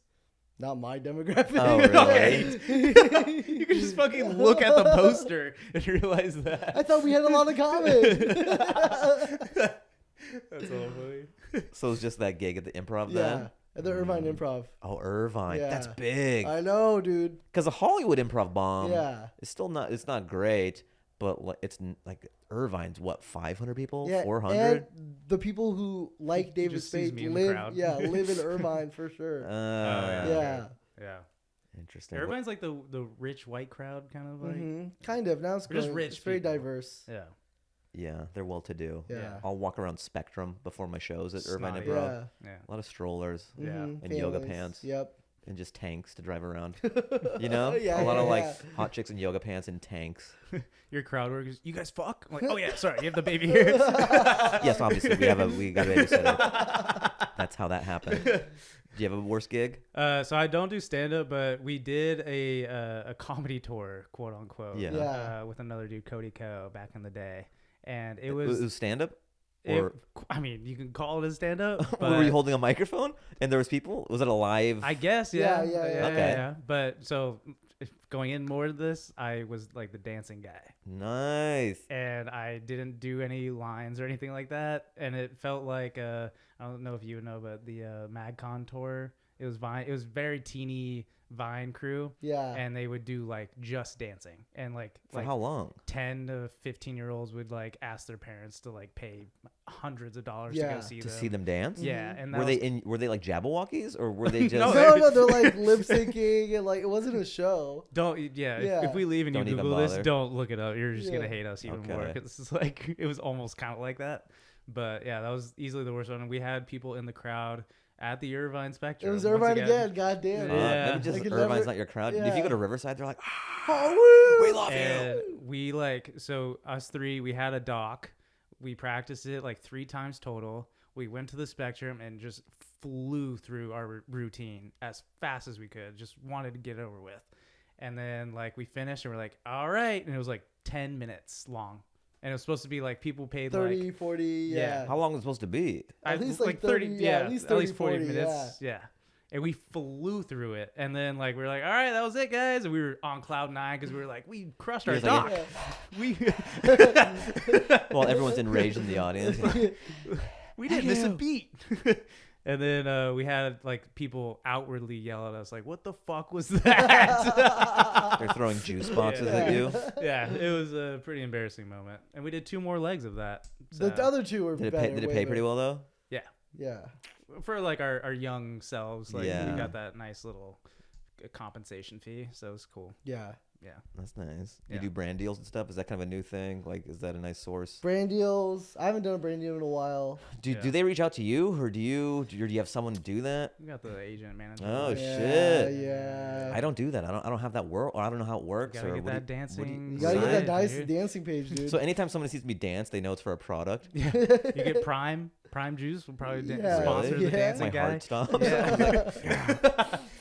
not my demographic. Oh, really? You could just fucking look at the poster and realize that. I thought we had a lot of common. That's all funny. So it's just that gig at the Improv Yeah, then? at the Irvine Improv. Oh, Irvine. That's Yeah. big. I know, dude. Because the Hollywood Improv bomb. Yeah. It's still not. It's not great, but like Irvine's what 500 people, Yeah, 400. and the people who like David just sees Spade me in the live, crowd. live in Irvine for sure. Yeah. Yeah. Yeah. Interesting. Everybody's like the rich white crowd kind of like. Kind of. Now it's We're just growing. rich It's very people. diverse. Yeah. Yeah, they're well to do. Yeah. I'll walk around Spectrum before my shows at Irvine Snotty. Improv. Yeah. Yeah. A lot of strollers Yeah. Mhm, and yoga families. pants. Yep. And just tanks to drive around. You know? Yeah, a lot of like yeah. hot chicks in yoga pants and tanks. Your crowd workers, you guys fuck? I'm like, oh yeah, sorry, you have the baby here. Yes, obviously we got a babysitter. That's how that happened. Do you have a worse gig? So I don't do stand up, but we did a comedy tour, quote unquote. Yeah. Yeah. With another dude, Cody Co, back in the day, and it It was. was stand up? it- Or I mean, you can call it a stand up. were you holding a microphone and there was people? Was it a live? I guess, yeah. Yeah. Okay. But so going in more to this, I was like the dancing guy. Nice. And I didn't do any lines or anything like that. And it felt like I don't know if you know, but the MagCon tour. It was Vine. It was very teeny Vine crew, Yeah. and they would do like just dancing, and like For how long? 10 to 15-year-olds would like ask their parents to like pay hundreds of dollars to Yeah. go see To them. see them dance? Yeah, and that Were was, were they like Jabberwockies or were they just No, No, they're like lip syncing and like it wasn't a show. don't yeah. Yeah. If we leave and Don't you even Google this, bother. don't look it up. You're just Yeah. gonna hate us even more. Okay. 'Cause This is like it was almost kind of like that, but yeah, that was easily the worst one. And we had people in the crowd at the Irvine It Spectrum. was once Irvine again. God damn. Yeah. maybe just I could Irvine's never- not your crowd. If yeah. you go to Riverside, they're like, Oh, woo! we love And you. we like so us three, we had a doc. We practiced it like 3 times total. We went to the Spectrum and just flew through our routine as fast as we could. Just wanted to get it over with. And then like we finished and we're like, all right. And it was like 10 minutes long. And it was supposed to be like people paid 30, like 40, Yeah. yeah. How long is it supposed to be? At least like 30, yeah, at least 30, 40 40, minutes. Yeah. And we flew through it. And then like we were like, all right, that was it, guys. And we were on cloud 9 because we were like, we crushed our You're like, doc. Yeah. We Well, everyone's enraged in the audience. we didn't miss a beat. And then we had like people outwardly yell at us like, what the fuck was that? They're throwing juice boxes Yeah. at you. Yeah, it was a pretty embarrassing moment. And we did 2 more legs of that. So, The other two were Did it better. pay, did it way pay pretty better. well though? Yeah. for like our young selves, like Yeah. we got that nice little compensation fee. So it was cool. Yeah. Yeah. That's nice. Yeah. You do brand deals and stuff. Is that kind of a new thing? Like, is that a nice source? Brand deals. I haven't done a brand deal in a while. Do Yeah. they reach out to you, or do you have someone do that? We got the agent manager. Oh, yeah, shit. Yeah. I don't do that. I don't have that world, or I don't know how it works. Gotta or get what that do you- what do dancing. You gotta get that side, dice dude. dancing page, dude. So anytime someone sees me dance, they know it's for a product. Yeah. You get Prime Juice. Will probably Yeah. sponsor Really? the Yeah. dancing My guy. heart stops. Yeah.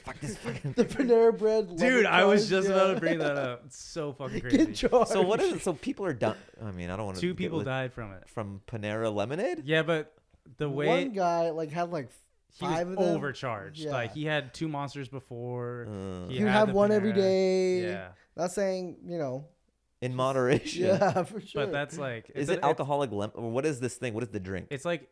Fuck this fucking. The Panera Bread. Dude, I was charge, just yeah. about to bring that up. It's so fucking crazy. Get charged. So what is it? So people are done. I mean, I don't want to. 2 people died from it. from Panera Lemonade. Yeah, but the way One guy like had like he was 5 of them. overcharged. Yeah. Like he had 2 monsters before. Uh, He He would had have the one every Panera. day. Yeah. Not saying, in moderation. Yeah, for sure. But that's like Is it's it alcoholic lemon? Or what is this thing? What is the drink? It's like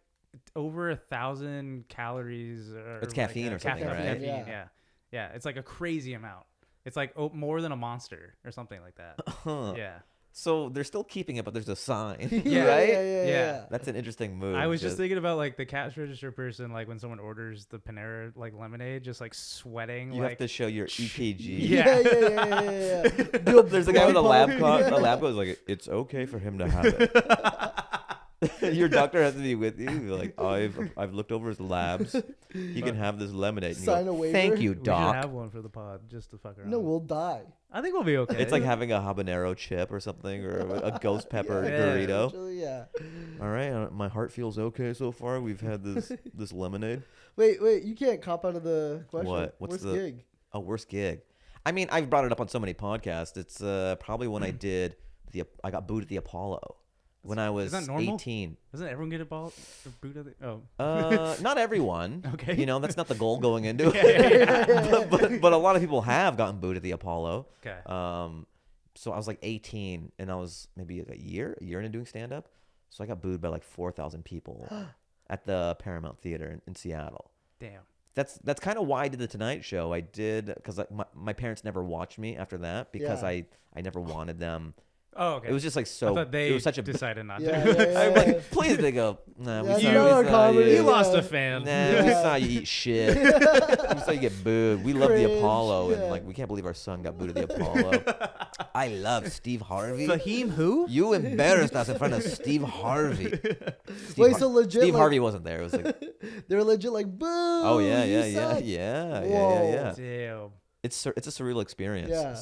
over 1,000 calories. Or It's caffeine or something, caffeine, right? Caffeine, Yeah. yeah. It's like a crazy amount. It's like more than a Monster or something like that. Huh. Yeah. So they're still keeping it, but there's a sign, Yeah, right? yeah. That's an interesting move. I was just thinking about like the cash register person, like when someone orders the Panera like lemonade, just like sweating. You like, have to show your EKG. Yeah. Do There's a guy with a lab coat. Yeah. A lab coat is like, it's okay for him to have it. Your doctor has to be with you. You're like, I've looked over his labs. He can have this lemonade. And you Sign go, a waiver. thank you, We should doc. have one for the pod just to fuck around. No, we'll die. I think we'll be okay. It's like having a habanero chip or something, or a ghost pepper Yeah. burrito. Actually, yeah. All right, my heart feels okay so far. We've had this lemonade. Wait, you can't cop out of the question. What? What's Worst the- gig? Oh, worst gig. I mean, I've brought it up on so many podcasts. It's probably when I did I got booed at the Apollo when I was that normal? 18. Doesn't everyone get a ball? A boot of the, oh. Not everyone. Okay. You know, that's not the goal going into it. Yeah. but a lot of people have gotten booed at the Apollo. Okay. So I was like 18, and I was maybe like a year into doing stand up. So I got booed by like 4,000 people at the Paramount Theater in Seattle. Damn. That's kind of why I did the Tonight Show. I did because like, my parents never watched me after that because Yeah. I never wanted them. Oh, okay. It was just like I so. thought they it was such a. decided not Yeah, to. yeah, I'm like, please. They go. Nah, Yeah, we you saw, know we our saw comedy. you. You lost Yeah. a fan. Nah, we Yeah. saw you eat shit. We saw you get booed. We love the Cringe, Apollo, yeah. and like we can't believe our son got booed at the Apollo. I love Steve Harvey. Fahim who? You embarrassed us in front of Steve Harvey. Wait, so legit, Steve like- Harvey wasn't there. It was like, They're legit like, boo. oh yeah, you yeah. suck. Whoa. Damn. It's a surreal experience. Yeah.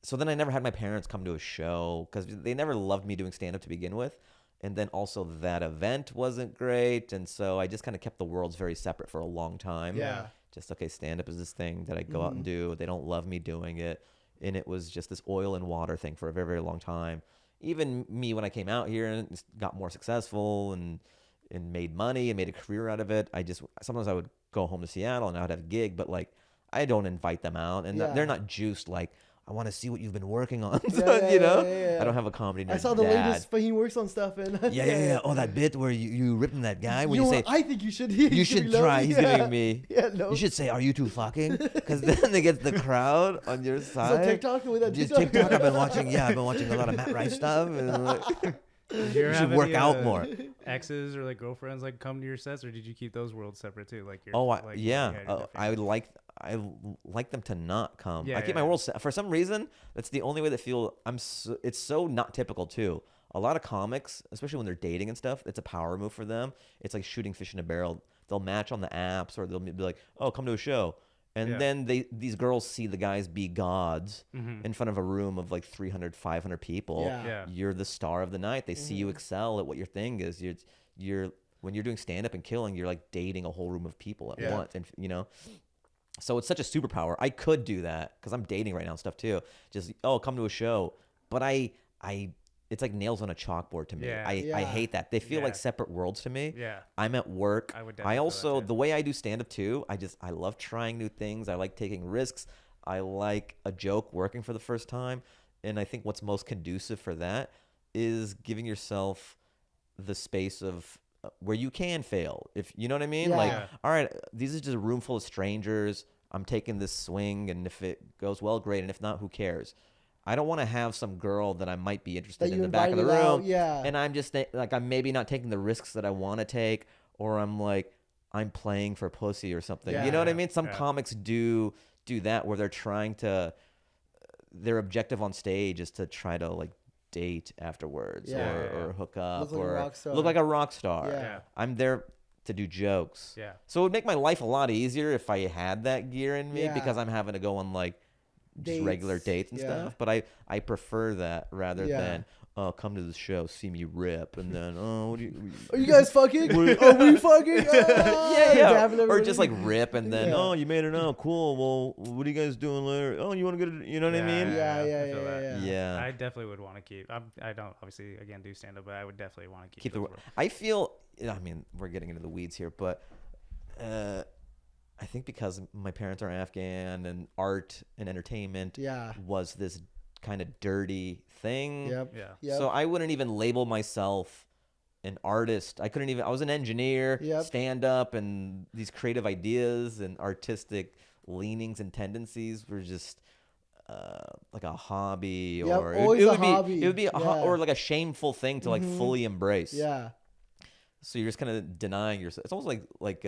So then I never had my parents come to a show because they never loved me doing stand up to begin with. And then also that event wasn't great. And so I just kind of kept the worlds very separate for a long time. Yeah. Just, okay, stand up is this thing that I go out and do. They don't love me doing it. And it was just this oil and water thing for a very, very long time. Even me, when I came out here and got more successful and made money and made a career out of it, sometimes I would go home to Seattle and I would have a gig, but like I don't invite them out. And Yeah. they're not juiced like, I want to see what you've been working on. Yeah, you know? yeah. I don't have a comedy nerd I saw the dad. latest Fahim works on stuff and Yeah. Oh, that bit where you ripping that guy when You you know say, what? I think you should. you should try. He's giving me. Yeah, no. You should say, "Are you two fucking?" Because then they get the crowd on your So side. TikTok with that Just TikTok. I've been watching. Yeah, I've been watching a lot of Matt Rife stuff. And like, Did you should work out more. Exes or like girlfriends like come to your sets, or did you keep those worlds separate too? Like your, Oh, like, yeah. your different- I like them to not come. Yeah, I keep yeah, my yeah. world for some reason. That's the only way that it's so not typical too. A lot of comics, especially when they're dating and stuff, it's a power move for them. It's like shooting fish in a barrel. They'll match on the apps, or they'll be like, "Oh, come to a show," and Yeah. then these girls see the guys be gods Mhm. in front of a room of like 300, 500 people. Yeah. Yeah. You're the star of the night. They see you excel at what your thing is. You're when you're doing stand up and killing, you're like dating a whole room of people at Yeah. once, and you know. So it's such a superpower. I could do that because I'm dating right now and stuff too. Just come to a show, but it's like nails on a chalkboard to me. Yeah. I Yeah. hate that. They feel Yeah. like separate worlds to me. Yeah. I'm at work. I would definitely I feel also that too. the way I do stand up too. I love trying new things. I like taking risks. I like a joke working for the first time, and I think what's most conducive for that is giving yourself the space of where you can fail. If you know what I mean, Yeah. like, Yeah. all right, these are just a room full of strangers. I'm taking this swing, and if it goes well, great, and if not, who cares? I don't want to have some girl that I might be interested That in you the back of the invited room, out, yeah. and I'm just like I'm maybe not taking the risks that I want to take, or I'm like I'm playing for pussy or something. You know what I Yeah. mean? Some Yeah. comics do that where they're trying to. Their objective on stage is to try to like date afterwards, Yeah. or hook up, Look like a or rock star. look like a rock star. Yeah. Yeah. I'm there to do jokes. Yeah. So it would make my life a lot easier if I had that gear in me Yeah. because I'm having to go on like just regular dates and yeah. stuff. But I prefer that rather Yeah. than come to the show, see me rip, and then what do you? Are you guys fucking? Are we fucking? Dabbing Or everybody. just like rip and then Yeah. you made it out, cool. Well, what are you guys doing later? Oh, you want to get it? You know what I mean? Yeah, I yeah, feel yeah, that. yeah. Yeah. I definitely would want to keep. I don't obviously again do stand up, but I would definitely want to keep Keep the. those worlds. I feel. I mean, we're getting into the weeds here, but I think because my parents are Afghan and art and entertainment Yeah. was this kind of dirty thing. Yep. Yeah. Yep. So I wouldn't even label myself an artist. I couldn't even. I was an engineer, Yep. stand up, and these creative ideas and artistic leanings and tendencies were just. like a hobby, Yep, or always it a would be hobby. it would be Yeah. or like a shameful thing to like fully embrace. Yeah. So you're just kind of denying yourself. It's almost like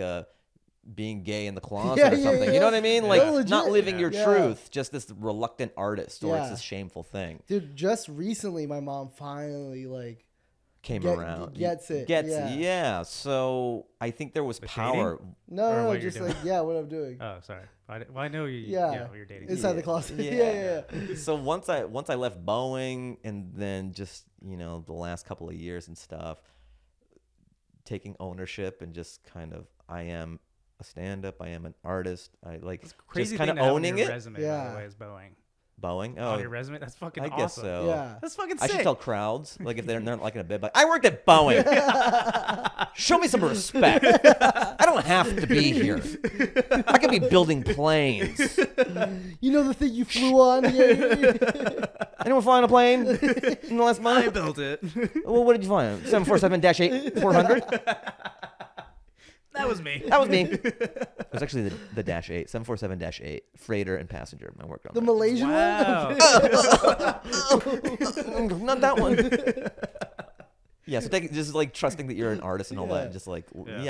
being gay in the closet Yeah, or yeah, something. yeah. You know what I mean? Yeah. Like No, legit. not living your Yeah. truth, just this reluctant artist, or it's Yeah. this shameful thing. Dude, just recently my mom finally like Came Get- around. gets it, Gets yeah. it. Yeah. So I think there was With power. no, Or no, no, what you're just doing. like yeah, what I'm doing. Oh, sorry. Well, I know you. Yeah. Yeah, what you're dating. Inside the closet. Yeah. So once I left Boeing, and then just the last couple of years and stuff, taking ownership and just kind of, I am a stand-up, I am an artist, I like It's crazy just kind of thing to have on owning your it. Resume, by Yeah. the way, is Boeing. Boeing. On Oh, your resume, that's fucking I awesome. guess so. Yeah. That's fucking I sick. should tell crowds, like if they're not liking a bit, like I worked at Boeing. Show me some respect. I don't have to be here. I could be building planes. You know the thing you flew on? Yeah. Anyone flying a plane in the last I month? built it. Well, what did you fly? 747-8 400. That was me. That was me. It was actually the Dash 8, 747-8, freighter and passenger. I worked on The that. Malaysian Wow. Not that one. Yeah, so just like trusting that you're an artist and all that, and just like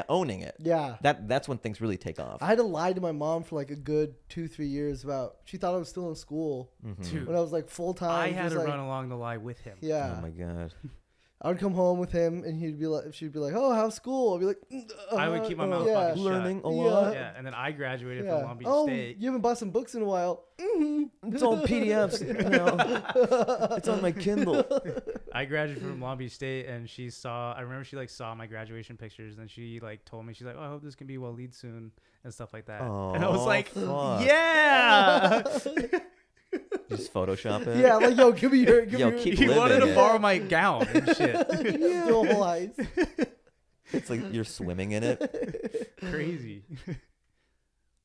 owning it. Yeah. That's when things really take off. I had to lie to my mom for like a good 2-3 years about she thought I was still in school Dude, when I was like full time. I had to run along the lie with him. Yeah. Oh my god. I would come home with him and she'd be like, "Oh, how's school?" I'd be like, I would keep my mouth yeah. fucking shut. Learning a Yeah. lot. Yeah, and then I graduated Yeah. from Long Beach Oh, State. you haven't bought some books in a while. It's all PDFs. It's on my Kindle. I graduated from Long Beach State, and I remember she like saw my graduation pictures, and she like told me, she's like, "Oh, I hope this can be Wahlid soon," and stuff like that. And I was Oh, like, fuck. "Yeah." Just Photoshop it. Yeah, like yo, give me your. Yo, keep He wanted living to it. borrow my gown and shit. Do a whole heist. It's like you're swimming in it. Crazy.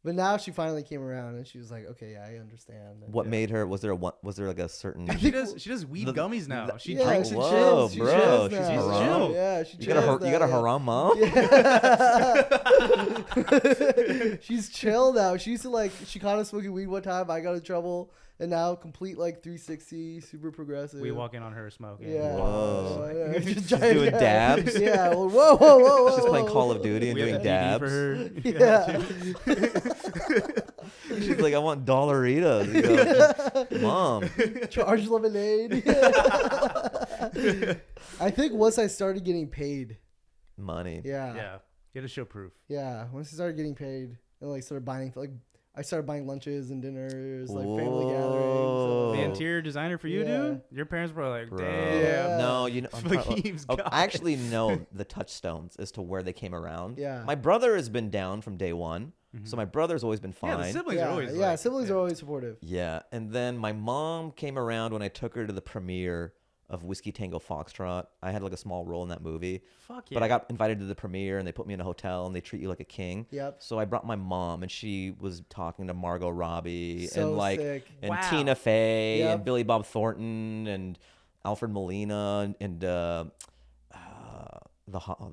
But now she finally came around and she was like, "Okay, yeah, I understand." And What made her? Was there like a certain? She does weed The- gummies now. the- She Yeah, drinks. she Whoa, chills. She bro, chills she's now. haram. Yeah, she You got a chills you got a now, haram mom. yeah. She's chill now. She used to like she caught us smoking weed one time. I got in trouble, and now complete like 360, super progressive. We walk in on her smoking. Yeah. Whoa. Yeah, just She's giant- doing dabs? Yeah. Well, whoa. She's playing Call of Duty and We doing have a DD for dabs. her. Yeah. She's like, I want Dollaritas. You go, Mom. Charge lemonade. I think once I started getting paid. Money. Yeah. Yeah. You had to show proof. Yeah. Once I started getting paid and like started buying I started buying lunches and dinners, like family gatherings. Whoa. The interior designer for you, Yeah. dude? Your parents were like, Bro. damn. Yeah. No, I'm Fahim's got I actually know the touchstones as to where they came around. Yeah. My brother has been down from day one, so my brother's always been Yeah, fine. the siblings are always yeah, like, siblings are always supportive. Yeah, and then my mom came around when I took her to the premiere of Whiskey Tango Foxtrot. I had like a small role in that movie, fuck yeah. but I got invited to the premiere, and they put me in a hotel, and they treat you like a king. Yep. So I brought my mom, and she was talking to Margot Robbie So and like sick. and Wow. Tina Fey Yep. and Billy Bob Thornton and Alfred Molina and the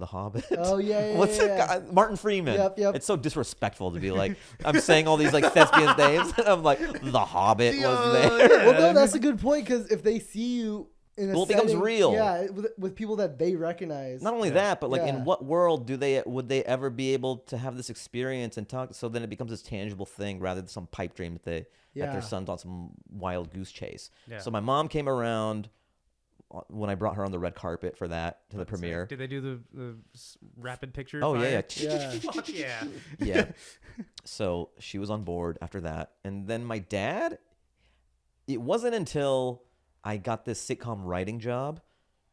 Hobbit. Oh yeah. What's it? yeah. Martin Freeman. Yep. It's so disrespectful to be like, I'm saying all these like thespian names. And I'm like, the Hobbit was there. Well, no, that's a good point because if they see you in a Well, it becomes setting- real. Yeah, with people that they recognize. Not only that, but like, Yeah. in what world would they ever be able to have this experience and talk? So then it becomes this tangible thing rather than some pipe dream that that Yeah. their son's on some wild goose chase. Yeah. So my mom came around when I brought her on the red carpet for that to the It's like, premiere. did they do the rapid picture? Oh fire? yeah. Fuck yeah. Yeah. So she was on board after that. And then my dad, it wasn't until I got this sitcom writing job,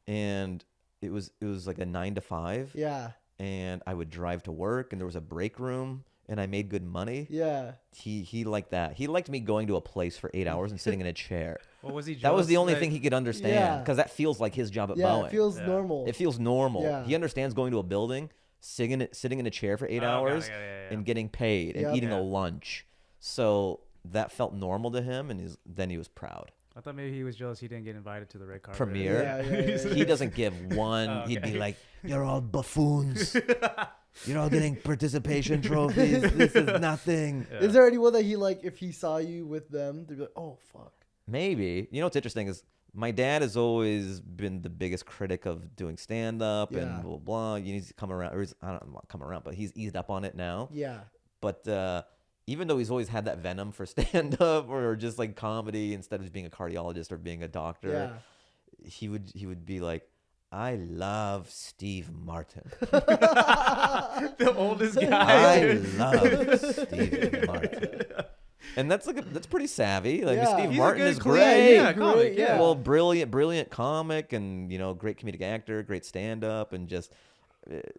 and it was like a 9 to 5. Yeah. And I would drive to work, and there was a break room, and I made good money. Yeah. He liked that. He liked me going to a place for 8 hours and sitting in a chair. What was he? That was the jealous only that- thing he could understand, Yeah. because that feels like his job at Yeah. Boeing. It feels Yeah. normal. It feels normal. Yeah. He understands going to a building, sitting in a chair for 8 Oh, got it, hours, yeah. and getting paid and Yep. eating Yeah. a lunch. So that felt normal to him, and then he was proud. I thought maybe he was jealous he didn't get invited to the red carpet. Premiere. Yeah. He doesn't give one. Oh, He'd be okay. like, "You're all buffoons." You're all getting participation trophies. This is nothing. Yeah. Is there anyone that he like if he saw you with them, they'd be like, oh fuck. Maybe. You know what's interesting is my dad has always been the biggest critic of doing stand up Yeah. and blah, blah. You need to come around. Or I don't know, come around, but he's eased up on it now. Yeah. But even though he's always had that venom for stand up or just like comedy instead of being a cardiologist or being a doctor, Yeah. he would be like, I love Steve Martin. The oldest guy. I dude. love Steve Martin. And that's that's pretty savvy. Like Yeah. Steve He's a Martin good is clean- great. Yeah, comic, yeah. Well, brilliant comic, and great comedic actor, great stand up, and just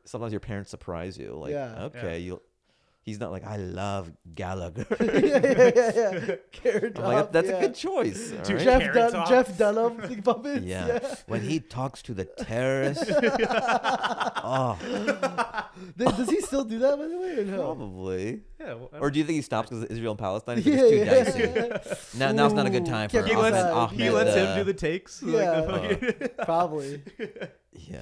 sometimes your parents surprise you. Like, Yeah. okay, he's not like I love Gallagher. yeah. Carrot I'm like, Top, that's yeah. a good choice. all Dude, right? Carrot Top. Jeff Dunham, the puppets. Yeah. When he talks to the terrorists. Oh, Does he still do that, by the way, or no? probably. Yeah, well, Or do you think he stops because of Israel and Palestine? It's Yeah, just too yeah. dicey. Now's not a good time for Can't he be lets, bad. Ahmed. he lets him do the takes. Yeah. Like the fucking, Probably. Yeah.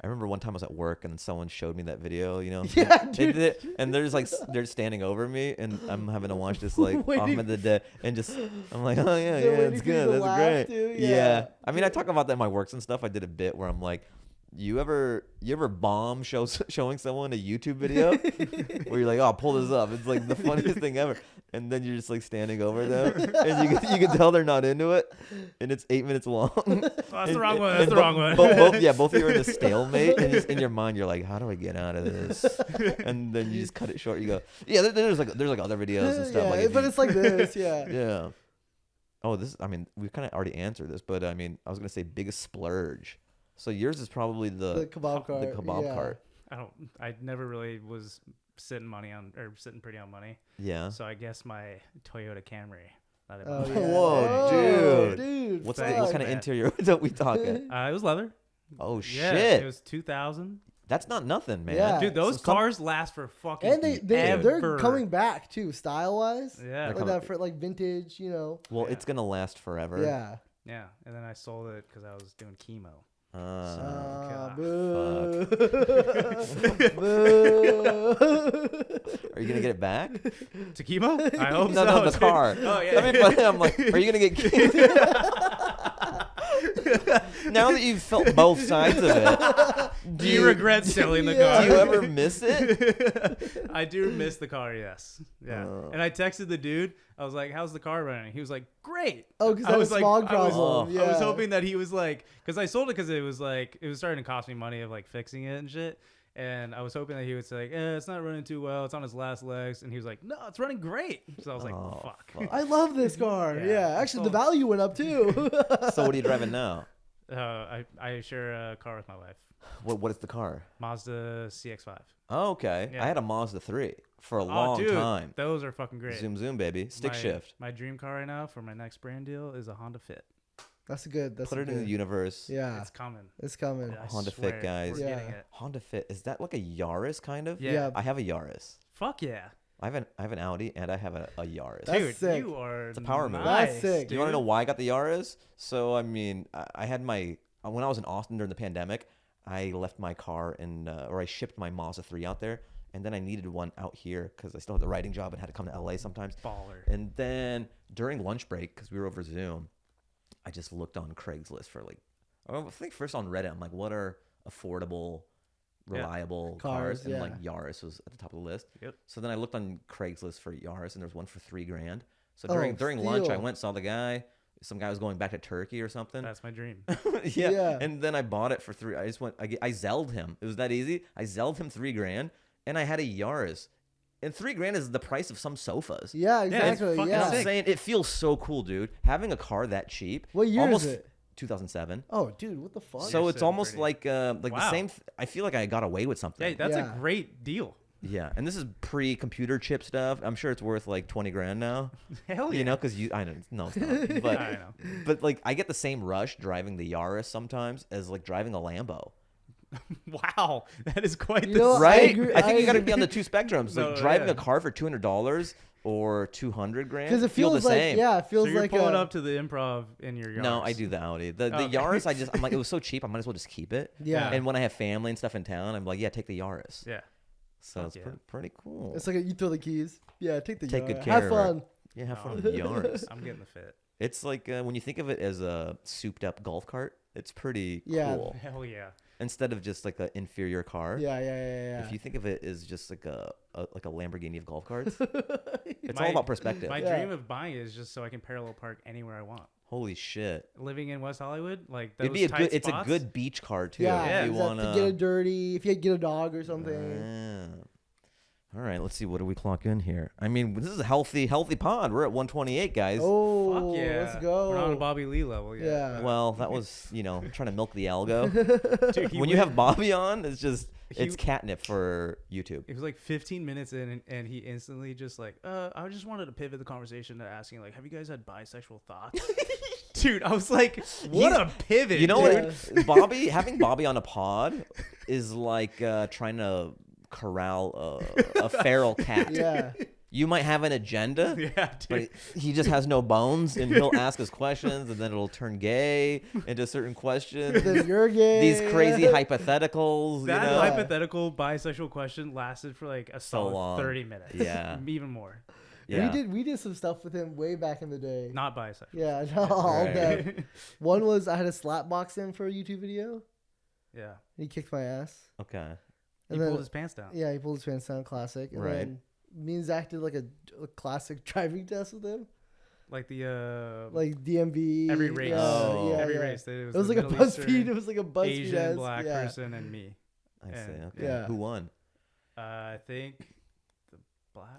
I remember one time I was at work and someone showed me that video, Yeah, They dude. did it, and they're just like they're standing over me, and I'm having to watch this like Waiting. Ahmed the Dead, and just I'm like, oh yeah, They're yeah, waiting it's for you good, to that's laugh, great. too, Yeah. yeah. I mean, I talk about that in my works and stuff. I did a bit where I'm like, you ever bomb showing someone a YouTube video where you're like, oh, pull this up. It's like the funniest thing ever. And then you're just like standing over them, and you can tell they're not into it, and it's 8 minutes long. Oh, that's the wrong one. And That's the wrong one. both of you are in a stalemate, and just in your mind you're like, how do I get out of this? And then you just cut it short. You go, yeah. There's like other videos and stuff. Yeah, like if but you- it's like this, yeah. yeah. Oh, I mean, we kind of already answered this, but I mean, I was gonna say biggest splurge. So yours is probably The the kebab cart. kebab yeah. cart. I never really was sitting pretty on money. Yeah. So I guess my Toyota Camry. That I Oh, bought. yeah. Whoa, Oh, dude. dude. What fuck. kind of Man. interior are we talking? It was leather. Oh Yeah, shit, it was 2000. that's not nothing, man. Yeah. Dude, those So some- cars last for fucking And they're ever. coming back too, style wise. Yeah, Like coming- that for like vintage, Well, Yeah. it's gonna last forever. Yeah. yeah. And then I sold it because I was doing chemo. Ah, God. boo. Boo. Are you gonna get it back? To chemo? I hope No, so. no, the dude. car. Oh yeah. I mean, I'm like, are you gonna get? Now that you've felt both sides of it, do you regret selling the Yeah. car? Do you ever miss it? I do miss the car, yes. Yeah. Oh. And I texted the dude. I was like, "How's the car running?" He was like, "Great." Oh, because I that was was like, smog I was- problem. Yeah. I was hoping that he was like, because I sold it because it was starting to cost me money of like fixing it and shit. And I was hoping that he would say, it's not running too well. It's on his last legs. And he was like, no, it's running great. So I was like, Oh, fuck. I love this car. Yeah. Yeah. Actually, the So- value went up too. So what are you driving now? I share a car with my wife. What is the car? Mazda CX-5. Oh, okay. Yeah. I had a Mazda 3 for a Oh, long dude, time. those are fucking great. Zoom zoom baby, stick my, shift. My dream car right now for my next brand deal is a Honda Fit. That's good. That's Put it good. in the universe. Yeah, It's coming. it's coming. I Honda Fit, swear, guys. We're Yeah. getting it. Honda Fit, is that like a Yaris kind of? Yeah. Yeah. I have a Yaris. Fuck yeah. I have an Audi and I have a Yaris. That's Dude, sick. you are It's a power move. nice, That's sick. Do you want to dude. know why I got the Yaris? So I mean, I had when I was in Austin during the pandemic, I left my car or I shipped my Mazda 3 out there, and then I needed one out here because I still had the writing job and had to come to LA sometimes. Baller. And then during lunch break, because we were over Zoom, I just looked on Craigslist for I think first on Reddit, I'm like, what are affordable, reliable cars? Cars, And yeah. like Yaris was at the top of the list. Yep. So then I looked on Craigslist for Yaris, and there's one for $3,000. So Oh, during lunch, I steal. went, saw the guy. Some guy was going back to Turkey or something. That's my dream. yeah. Yeah. And then I bought it for $3,000. I just went. I Zelled him. It was that easy. I Zelled him $3,000, and I had a Yaris. And $3,000 is the price of some sofas. Yeah, it's exactly. fucking Yeah. I'm sick. saying it feels so cool, dude. Having a car that cheap. What year almost is it? 2007. Oh, dude, what the fuck? So You're it's sitting almost pretty. like the Wow. same. I feel like I got away with something. Yeah, that's Yeah. a great deal. Yeah, and this is pre-computer chip stuff. I'm sure it's worth like $20,000 now. Hell yeah. You know, because I don't. No, it's not. But I know. but like I get the same rush driving the Yaris sometimes as like driving a Lambo. Wow, that is quite You the know, Right? agree- I think I you got to agree. be on the two spectrums. No, Like driving yeah. a car for $200 or 200 grand. Because it feel feels the like same. yeah, it So feels you're like pulling up to the improv in your yard. No, I do the Audi. The Okay. Yaris, I'm like, it was so cheap. I might as well just keep it. yeah. And when I have family and stuff in town, I'm like, yeah, take the Yaris. Yeah. So Fuck it's yeah. pretty cool. It's like you throw the keys. Yeah, take the Take yard. good care Have of it. fun. Yeah, have fun No. with the Yaris. I'm getting the fit. It's like when you think of it as a souped up golf cart, it's pretty Yeah. cool. Hell yeah. Instead of just like an inferior car. Yeah. If you think of it as just like a Lamborghini of golf carts, it's My- all about perspective. My Yeah. dream of buying it is just so I can parallel park anywhere I want. Holy shit! Living in West Hollywood, like those It'd be a tight good. It's a spots, good beach car too. Yeah, Yeah. If you exactly. wanna To get it dirty. If you get a dog or something. Yeah. All right, let's see. What do we clock in here? I mean, this is a healthy pod. We're at 128, guys. Oh, Fuck yeah. let's go. We're on a Bobby Lee level. Yeah. Well, that was trying to milk the algo. Dude, he When you went- have Bobby on, it's just He- it's catnip for YouTube. It was like 15 minutes in, and he instantly just like, I just wanted to pivot the conversation to asking, like, have you guys had bisexual thoughts? Dude, I was like, what a pivot. You know dude. what? having Bobby on a pod is like trying to corral a feral cat. Yeah. You might have an agenda, Yeah, dude. but he just has no bones, and he'll ask us questions, and then it'll turn gay into certain questions. Then you're gay. These crazy hypotheticals, That you know? hypothetical bisexual question lasted for like a solid long. 30 minutes. Yeah. Even more. Yeah. We did some stuff with him way back in the day. Not bisexual. Yeah, no, I'll Right. bet. One was I had a slap box him for a YouTube video. Yeah. He kicked my ass. Okay. He And then- pulled his pants down. Yeah, he pulled his pants down, classic. And Right. then me and Zach did like a classic driving test with him, Like the like DMV. every race. Oh. every yeah. race. It was the like a Middle BuzzFeed. Eastern, It was like a BuzzFeed Asian ass. black yeah. person and me. I see. And- Okay. Yeah. Who won? I think the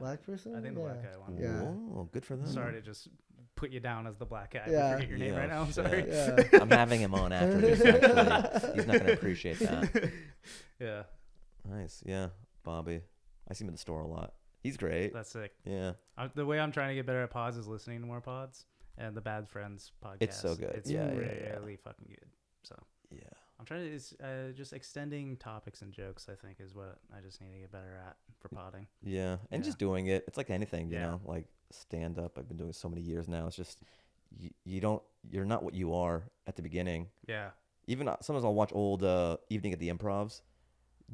Black person. I think the yeah. black guy won. Yeah. Oh, good for them. Sorry to just put you down as the black guy. Yeah. I forget your name Yeah, right now. I'm shit. sorry. Yeah. I'm having him on after this. Actually, he's not going to appreciate that. Yeah, Nice. Yeah, Bobby. I see him in the store a lot. He's great. that's sick. Yeah. The way I'm trying to get better at pods is listening to more pods, and the Bad Friends podcast. It's so good. It's Yeah, yeah, really yeah. fucking good. So Yeah. I'm trying to just extending topics and jokes. I think is what I just need to get better at for podding. Yeah. And Yeah. just doing it. It's like anything, you Yeah. know, like stand up. I've been doing it so many years now. It's just, you're not what you are at the beginning. Yeah. Even sometimes I'll watch old Evening at the Improvs.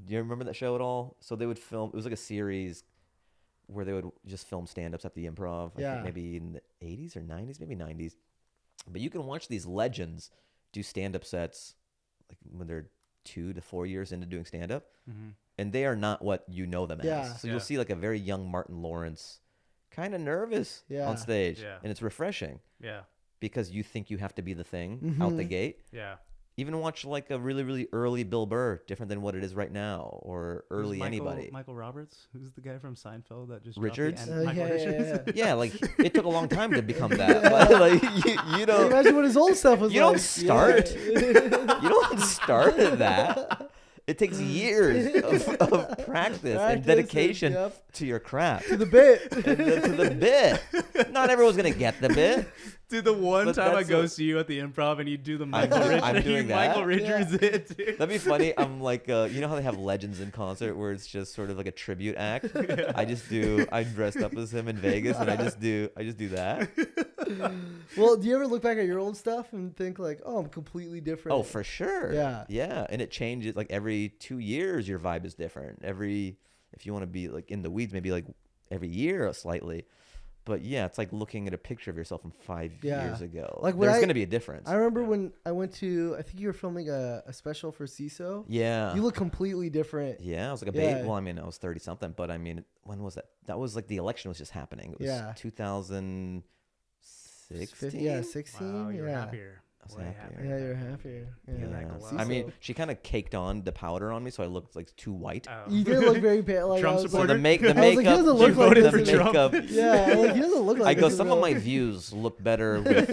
Do you remember that show at all? So they would film, it was like a series where they would just film stand-ups at the Improv. I Yeah. think maybe in the 80s or 90s, maybe 90s. But you can watch these legends do stand-up sets like when they're 2 to 4 years into doing stand-up. Mm-hmm. And they are not what you know them Yeah. as. So Yeah. you'll see like a very young Martin Lawrence kind of nervous Yeah. on stage. Yeah. And it's refreshing Yeah. because you think you have to be the thing out the Mhm. gate. Yeah. Even watch like a really, really early Bill Burr, different than what it is right now, or early anybody. Michael Roberts, who's the guy from Seinfeld that just Richards? dropped the end? Michael Richards. Yeah, like it took a long time to become that. Like you don't Imagine what his old stuff was you like. don't start Yeah. you don't start at that. It takes years of practice and dedication Yep. to your craft. To the bit. To the bit. Not everyone's gonna get the bit. Dude, the one But time I that's go a- see you at the Improv and you do the Michael Richards. I'm doing that? Michael Richards it, dude. That'd be funny. I'm like, you know how they have legends in concert where it's just sort of like a tribute act. I'm dressed up as him in Vegas, and I just do that. Well, do you ever look back at your old stuff and think like, oh, I'm completely different? Oh, for sure. Yeah. Yeah, and it changes. Like every 2 years, your vibe is different. If you want to be like in the weeds, maybe like every year slightly. But yeah, it's like looking at a picture of yourself from 5 Yeah. years ago. Like when There's I- going to be a difference. I remember when I went to, I think you were filming a special for CISO. Yeah. You look completely different. Yeah, I was like a Yeah. baby. Well, I mean, I was 30 something, but I mean, when was that? That was like the election was just happening. It was Yeah. 2016. Yeah, 16. Wow, you're yeah. happier. I was Way happier. Yeah, you're happier. Yeah. Yeah, that Yeah. glow. I mean, CISO. she kind of caked on the powder on me, so I looked like too white. Oh. You did look very pale. Like, Trump I was So like, the supporter? the I was like, he makeup, doesn't look You voted like for this in- Trump? Yeah, like he doesn't look like I go, this in some of real my life." views look better with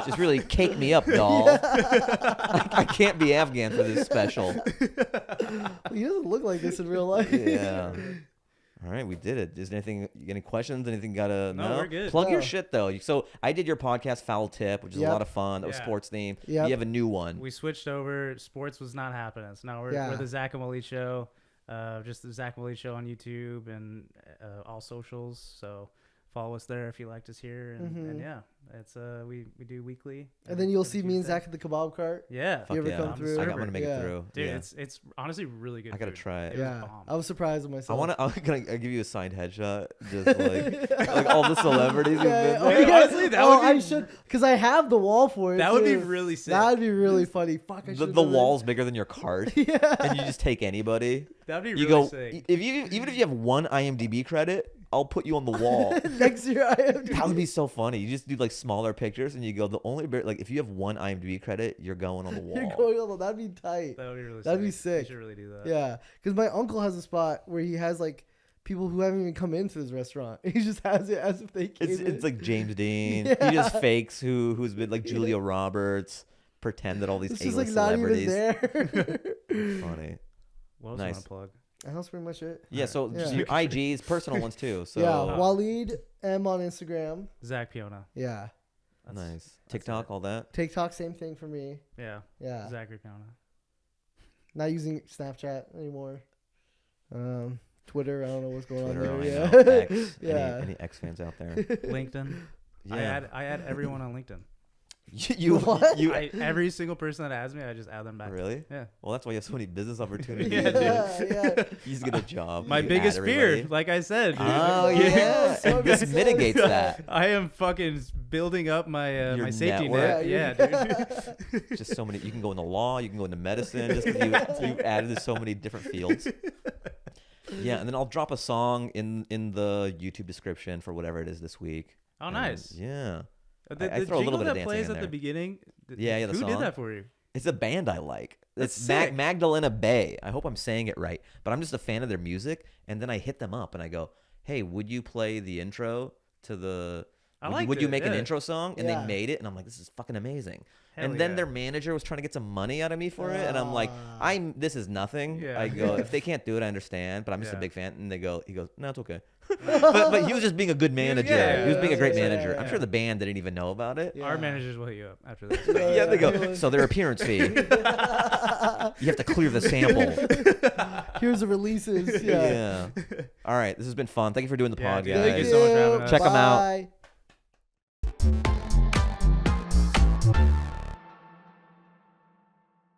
just really cake me up, doll. I can't be Afghan for this special. He doesn't look like this in real life. Yeah. All right, we did it. Is there anything? Any questions? Anything gotta No, know? we're good. Plug your No. shit though. So I did your podcast, Foul Tip, which is a Yep. lot of fun. That was Yeah. sports themed. Yep. You have a new one. We switched over. Sports was not happening. So now we're Yeah. the Zach and Wahlid Show. Just the Zach and Wahlid Show on YouTube and all socials. So follow us there if you liked us here. And yeah, it's we do weekly. And then you'll every see me and Tuesday. Zach at the kebab cart. Yeah, Fuck you ever yeah. come through? I'm gonna make Yeah. it through. dude, yeah. it's honestly really good. I gotta food. try it. was Yeah, bomb. I was surprised with myself. I'm gonna give you a signed headshot, just like all the celebrities who've Yeah, been oh, there. yeah. Honestly, that Oh, would be- I should, because I have the wall for it. That would be too. really sick. That'd be really funny. Fuck, I The, should've the done that. wall's bigger than your card, Yeah. and you just take anybody. That'd be You really go sick. even if you have one IMDb credit, I'll put you on the wall. Next year I have. That would be so funny. You just do like smaller pictures, and you go the only like if you have one IMDb credit, you're going on the wall. You're going on. That'd be tight. That would be really. That'd be sick. sick. You should really do that. Yeah, because my uncle has a spot where he has like people who haven't even come into his restaurant. He just has it as if they came in. It's like James Dean. Yeah. He just fakes who's been like Julia Roberts, pretend that all these It's just A-list like not celebrities. even there. Funny. What else Nice. you want to plug? And that's pretty much it. Yeah. So Yeah. just your IGs, personal ones too. So yeah, Wahlid M on Instagram. Zach Piona. Yeah, That's- nice. TikTok, it. all that. TikTok, same thing for me. Yeah. Yeah, Zachary Piona. not using Snapchat anymore. Twitter, I don't know what's going Twitter, on I there. know. Yeah, X. yeah. Any X fans out there? LinkedIn. Yeah. I add everyone on LinkedIn. What? you Every single person that adds me, I just add them back. really? Yeah. Well, that's why you have so many business opportunities. Yeah, dude. yeah. You just get a job. My you biggest add fear, everybody. like I said, dude. Oh Yeah, yeah, so and this makes mitigates sense. that. I am fucking building up my Your my safety network. net. Yeah, dude. Just so many. You can go into law. You can go into medicine. Just 'cause you've added to so many different fields. Yeah, and then I'll drop a song in the YouTube description for whatever it is this week. Oh, And, nice. yeah, The, I the throw a little jingle bit of that dancing plays in at the there. beginning. Yeah, the Who song. did that for you? it's a band I like. That's It's sick. Magdalena Bay. I hope I'm saying it right, but I'm just a fan of their music. And then I hit them up and I go, "Hey, would you play the intro to the? Would you make an intro song?" And Yeah. they made it, and I'm like, "This is fucking amazing." Hell and then yeah. their manager was trying to get some money out of me for it, and I'm like, Ah. this is nothing. Yeah. I go, if they can't do it, I understand, but I'm just a Yeah. big fan. And he goes, no, it's okay. but he was just being a good manager. Yeah, he was being a great yeah, manager. I'm yeah. sure the band didn't even know about it. Yeah. Our managers will hit you up after this. Yeah, they go. So their appearance fee, you have to clear the sample. Here's the releases. Yeah. Yeah. All right, this has been fun. Thank you for doing the Yeah, pod, dude, guys. thank you so much for having us. Check 'em out. Bye.